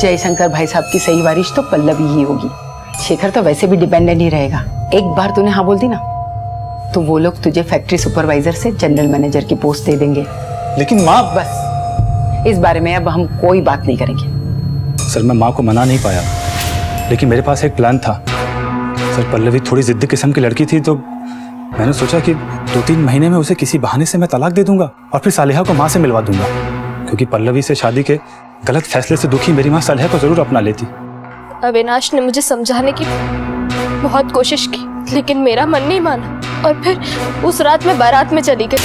जयशंकर भाई साहब की सही वारिश तो पल्लवी ही होगी। शेखर तो वैसे भी डिपेंडेंट ही रहेगा। एक बार तूने हाँ बोल दी ना तो वो लोग तुझे फैक्ट्री सुपरवाइजर से जनरल मैनेजर की पोस्ट दे देंगे। लेकिन माँ, बस इस बारे में अब हम कोई बात नहीं करेंगे। सर मैं माँ को मना नहीं पाया, लेकिन मेरे पास एक प्लान था। सर पल्लवी थोड़ी जिद्दी किस्म की लड़की थी, तो मैंने सोचा कि 2-3 महीने में उसे किसी बहाने से मैं तलाक दे दूंगा और फिर सालेहा को माँ से मिलवा दूंगा, क्योंकि पल्लवी से शादी के गलत फैसले से दुखी मेरी माँ सालेहा को जरूर अपना लेती। अविनाश ने मुझे समझाने की बहुत कोशिश की, लेकिन मेरा मन नहीं माना और फिर उस रात में बारात में चली गई।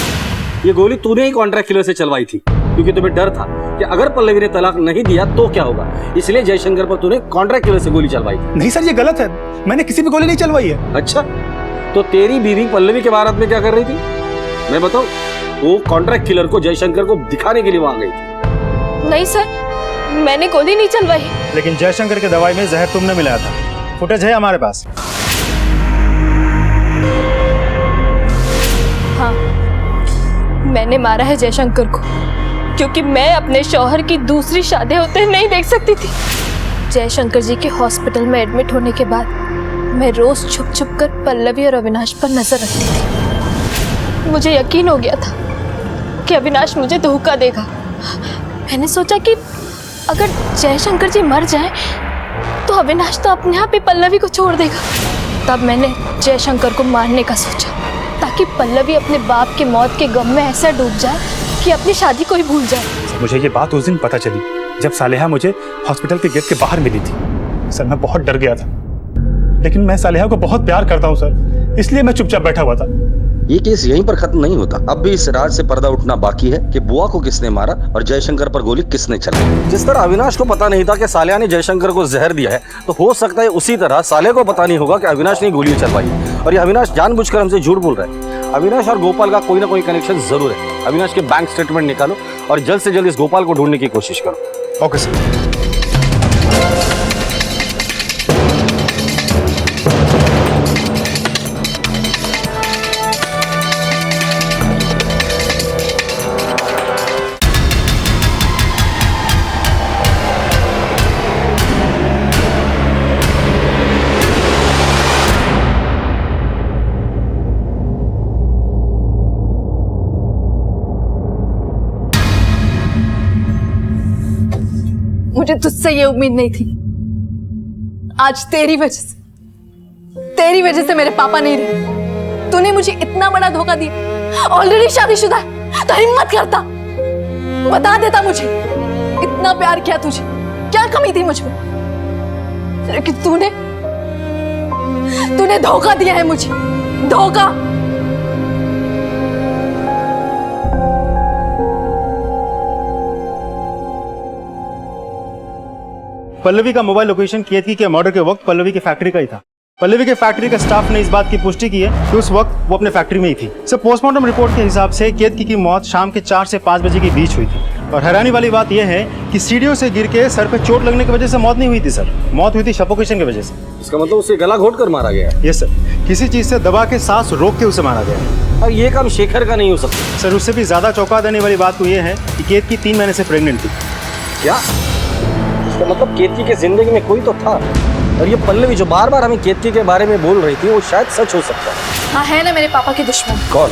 ये गोली तूने ही कॉन्ट्रैक्ट किलर से चलवाई थी क्योंकि तुम्हें डर था कि अगर पल्लवी ने तलाक नहीं दिया तो क्या होगा, इसलिए जयशंकर पर तूने कॉन्ट्रैक्ट किलर से गोली चलवाई थी। नहीं सर, ये गलत है, मैंने किसी भी गोली नहीं चलवाई है। अच्छा, तो तेरी बीवी पल्लवी के बारात में क्या कर रही थी? मैं बताऊं, वो कॉन्ट्रैक्ट किलर को जयशंकर को दिखाने के लिए वहां गई थी। नहीं सर, मैंने गोली नहीं चलवाई। लेकिन जयशंकर के दवाई में जहर तुमने मिलाया था, फुटेज है हमारे पास। हाँ, मैंने मारा है जयशंकर को क्योंकि मैं अपने शौहर की दूसरी शादी होते नहीं देख सकती थी। जयशंकर जी के हॉस्पिटल में एडमिट होने के बाद मैं रोज छुप छुप कर पल्लवी और अविनाश पर नजर रखती थी। मुझे यकीन हो गया था कि अविनाश मुझे धोखा देगा। मैंने सोचा कि अगर जयशंकर जी मर जाए तो अविनाश तो अपने आप ही पल्लवी को छोड़ देगा। तब मैंने जयशंकर को मारने का सोचा ताकि पल्लवी अपने बाप की मौत के गम में ऐसा डूब जाए कि अपनी शादी को ही भूल जाए। मुझे ये बात उस दिन पता चली जब सालेहा मुझे हॉस्पिटल के गेट के बाहर मिली थी। सर मैं बहुत डर गया था, लेकिन मैं सालेहा को बहुत प्यार करता हूँ सर, इसलिए मैं चुपचाप बैठा हुआ था। ये केस यहीं पर खत्म नहीं होता। अब भी इस राज से पर्दा उठना बाकी है कि बुआ को किसने मारा और जयशंकर पर गोली किसने चलाई। जिस तरह अविनाश को पता नहीं था कि सालेहा ने जयशंकर को जहर दिया है, तो हो सकता है उसी तरह साले को पता नहीं होगा कि अविनाश ने गोली चलवाई और ये अविनाश जानबूझकर हमसे झूठ बोल रहा है। अविनाश और गोपाल का कोई ना कोई कनेक्शन जरूर है। अविनाश के बैंक स्टेटमेंट निकालो और जल्द से जल्द इस गोपाल को ढूंढने की कोशिश करो। Okay sir. मुझे तुझसे ये उम्मीद नहीं थी। आज तेरी वजह से मेरे पापा नहीं रहे। तूने मुझे इतना बड़ा धोखा दिया। ऑलरेडी शादीशुदा तो हिम्मत करता, बता देता मुझे। इतना प्यार किया तुझे, क्या कमी थी मुझ में? लेकिन तूने धोखा दिया है मुझे, धोखा। पल्लवी का मोबाइल लोकेशन केतकी के मर्डर के वक्त पल्लवी की फैक्ट्री का ही था। पल्लवी के फैक्ट्री का स्टाफ ने इस बात की पुष्टि की है कि उस वक्त वो अपने फैक्ट्री में ही थी। सर पोस्टमार्टम रिपोर्ट के हिसाब से केतकी की मौत शाम के 4 से 5 बजे के बीच हुई थी। और हैरानी वाली बात यह है कि सीढ़ियों से गिर के सर पे चोट लगने की वजह से मौत नहीं हुई थी सर, मौत हुई थी सफोकेशन की वजह से। इसका मतलब उसे गला घोट कर मारा गया? यस सर, किसी चीज से दबा के सांस रोक के उसे मारा गया। और ये काम शेखर का नहीं हो सकता। सर उससे भी ज्यादा चौंका देने वाली बात तो ये है कि केतकी 3 महीने से प्रेग्नेंट थी। क्या? इसका मतलब केतकी के जिंदगी में कोई तो था, और ये पल्लवी जो बार बार हमें केतकी के बारे में बोल रही थी वो शायद सच हो सकता है। हाँ है ना मेरे पापा की दुश्मन। कौन?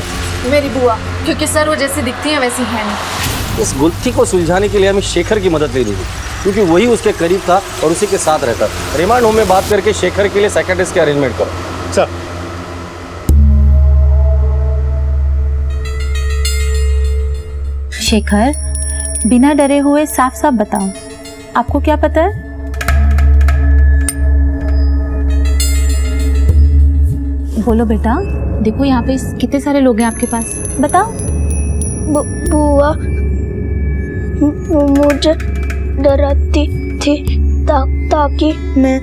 मेरी बुआ, क्योंकि सर वो जैसी दिखती है वैसी है नहीं। इस गुत्थी को सुलझाने के लिए हमें शेखर की मदद लेनी थी, क्योंकि वही उसके करीब था और उसी के साथ रहता था। रिमांड होम में बात करके शेखर के लिए साइकियाट्रिस्ट के अरेंजमेंट करो। सर शेखर, बिना डरे हुए साफ साफ बताओ, आपको क्या पता है? बोलो बेटा, देखो यहाँ पे कितने सारे लोग हैं आपके पास, बताओ। बुआ मुझे डराती थी ताकि मैं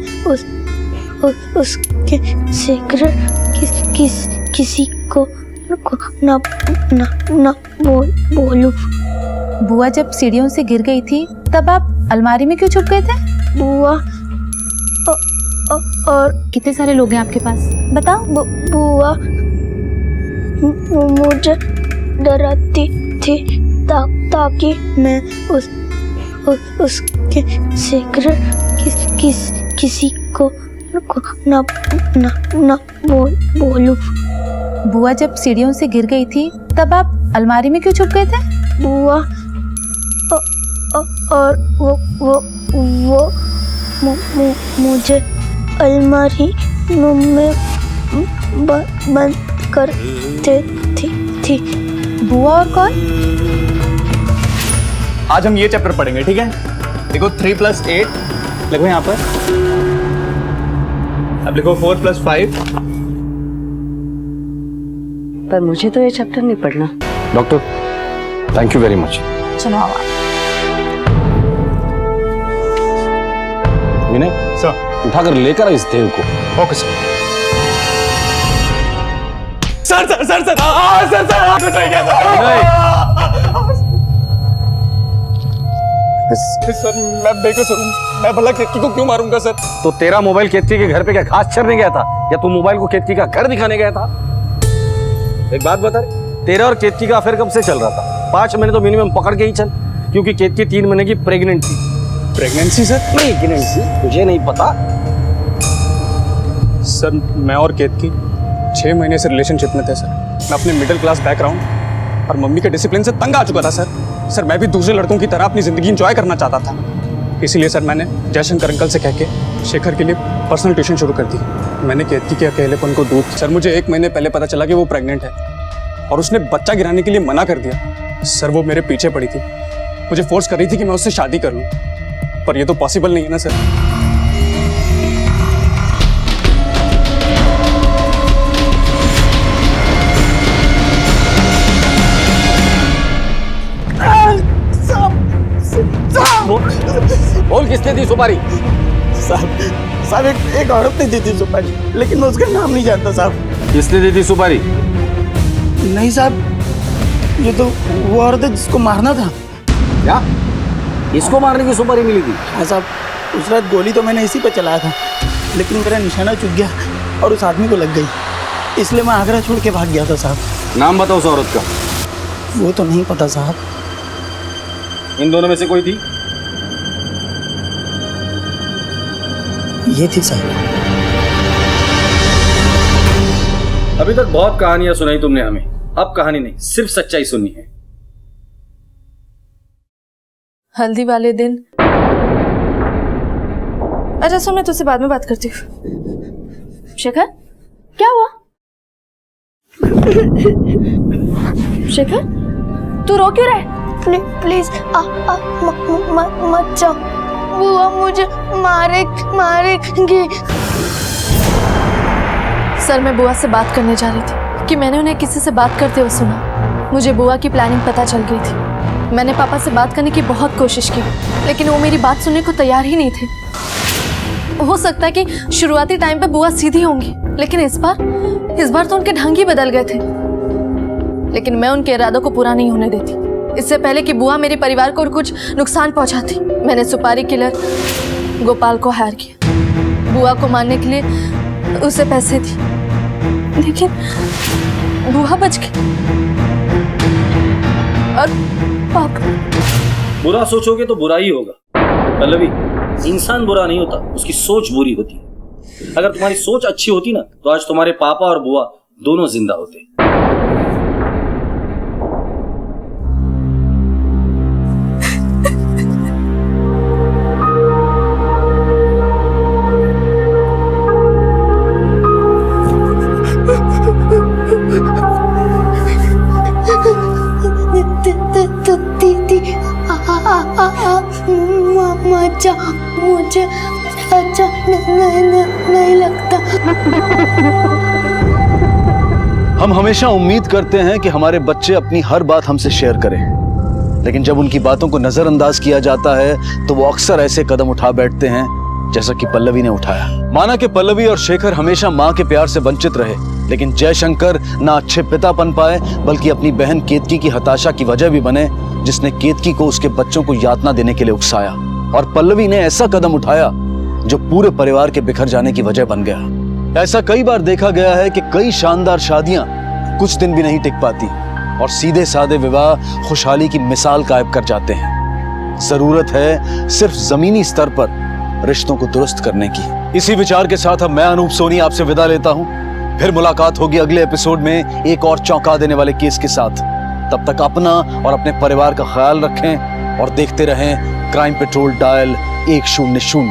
उसके सीक्रेट किसी को ना बोलूं। बुआ जब सीढ़ियों से गिर गई थी तब आप अलमारी में क्यों छुप गए थे? बुआ और कितने सारे लोग हैं आपके पास, बताओ। बुआ मुझे डराती थी ताकि मैं उसके सीक्रेट किसी को ना बोलूं। बुआ जब सीढ़ियों से गिर गई थी तब आप अलमारी में क्यों छुप गए थे? बुआ और वो मुझे अलमारी में बंद कर देती थी। बुआ और कौन? आज हम ये चैप्टर पढ़ेंगे, ठीक है? देखो 3 + 8 लिखो यहाँ पर, अब लिखो 4 + 5। पर मुझे तो ये चैप्टर नहीं पढ़ना। Doctor thank you very much. चलो आओ। विनय सर उठाकर लेकर इस देव को। Okay sir. Sir sir sir sir sir sir कुछ नहीं किया सर। मैं बेकसूर हूँ, मैं भला केतकी को क्यों मारूंगा सर? तो तेरा मोबाइल केतकी के घर पे क्या घास चरने गया था, या तू मोबाइल को केतकी का घर दिखाने गया था? एक बात बता, तेरा और केतकी का अफेयर कब से चल रहा था? 5 महीने तो मिनिमम पकड़ के ही चल, क्योंकि केतकी 3 महीने की प्रेग्नेंट थी। Pregnancy sir? प्रेगनेंसी तुझे नहीं पता? सर मैं और केतकी 6 महीने से रिलेशनशिप में थे सर। मैं अपने मिडिल क्लास बैकग्राउंड और मम्मी के डिसिप्लिन से तंग आ चुका था सर। सर मैं भी दूसरे लड़कों की तरह अपनी जिंदगी एंजॉय करना चाहता था, इसीलिए सर मैंने जयशंकर अंकल से कह के शेखर के लिए पर्सनल ट्यूशन शुरू कर दी। मैंने केतकी के अकेलेपन को दूर। सर मुझे 1 महीने पहले पता चला कि वो प्रेग्नेंट है और उसने बच्चा गिराने के लिए मना कर दिया। सर वो मेरे पीछे पड़ी थी, मुझे फोर्स कर रही थी कि मैं उससे शादी कर लूँ, पर ये तो पॉसिबल नहीं है ना सर। बोल किसने दी सुपारी? साहब एक औरत ने दी थी सुपारी, लेकिन मैं उसका नाम नहीं जानता साहब। किसने दी थी सुपारी? नहीं साहब, ये तो वो औरत है जिसको मारना था। क्या? इसको मारने की सुपारी मिली थी? हाँ साहब, उस रात गोली तो मैंने इसी पे चलाया था, लेकिन मेरा निशाना चूक गया और उस आदमी को लग गई, इसलिए मैं आगरा छोड़ के भाग गया था साहब। नाम बताओ उस औरत का। वो तो नहीं पता साहब। इन दोनों में से कोई थी? ये थी साहब। अभी तक बहुत कहानियां सुनाई तुमने हमें, अब कहानी नहीं, सिर्फ सच्चाई सुननी है। हल्दी वाले दिन। अच्छा सुन, मैं तुझसे बाद में बात करती हूँ। शेखर, क्या हुआ? शेखर, तू रो क्यों रहा है? प्लीज मत जाओ, बुआ मुझे मारेगी। सर, मैं बुआ से बात करने जा रही थी कि मैंने उन्हें किसी से बात करते हुए सुना। मुझे बुआ की प्लानिंग पता चल गई थी। मैंने पापा से बात करने की बहुत कोशिश की, लेकिन वो मेरी बात सुनने को तैयार ही नहीं थे। हो सकता है कि शुरुआती टाइम पे बुआ सीधी होंगी, लेकिन इस बार तो उनके ढंग ही बदल गए थे। लेकिन मैं उनके इरादों को पूरा नहीं होने देती। इससे पहले कि बुआ मेरे परिवार को कुछ नुकसान पहुंचाती, मैंने सुपारी किलर गोपाल को हायर किया। बुआ को मारने के लिए उसे पैसे दी, लेकिन बुआ बच गई। और पापा। बुरा सोचोगे तो बुरा ही होगा पल्लवी। इंसान बुरा नहीं होता, उसकी सोच बुरी होती है। अगर तुम्हारी सोच अच्छी होती ना, तो आज तुम्हारे पापा और बुआ दोनों जिंदा होते। दीदी मजा मुझे अच्छा नहीं लगता। हम हमेशा उम्मीद करते हैं कि हमारे बच्चे अपनी हर बात हमसे शेयर करें, लेकिन जब उनकी बातों को नजरअंदाज किया जाता है तो वो अक्सर ऐसे कदम उठा बैठते हैं जैसा कि पल्लवी ने उठाया। माना कि पल्लवी और शेखर हमेशा माँ के प्यार से वंचित रहे, लेकिन जयशंकर ना अच्छे पिता बन पाए, बल्कि अपनी बहन केतकी की हताशा की वजह भी बने, जिसने केतकी को उसके बच्चों को यातना देने के लिए उकसाया। और पल्लवी ने ऐसा कदम उठाया जो पूरे परिवार के बिखर जाने की वजह बन गया। ऐसा कई बार देखा गया है कि कई शानदार शादियां कुछ दिन भी नहीं टिक पाती और सीधे साधे विवाह खुशहाली की मिसाल कायम कर जाते हैं। जरूरत है सिर्फ जमीनी स्तर पर रिश्तों को दुरुस्त करने की। इसी विचार के साथ अब मैं अनूप सोनी आपसे विदा लेता हूं। फिर मुलाकात होगी अगले एपिसोड में एक और चौंका देने वाले केस के साथ। तब तक अपना और अपने परिवार का ख्याल रखें और देखते रहें क्राइम पेट्रोल डायल 100।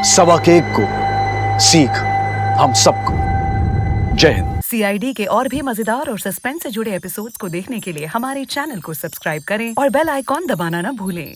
सवा के एक को सीख हम सबको। जय हिंद। CID के और भी मजेदार और सस्पेंस से जुड़े एपिसोड्स को देखने के लिए हमारे चैनल को सब्सक्राइब करें और बेल आइकॉन दबाना न भूलें।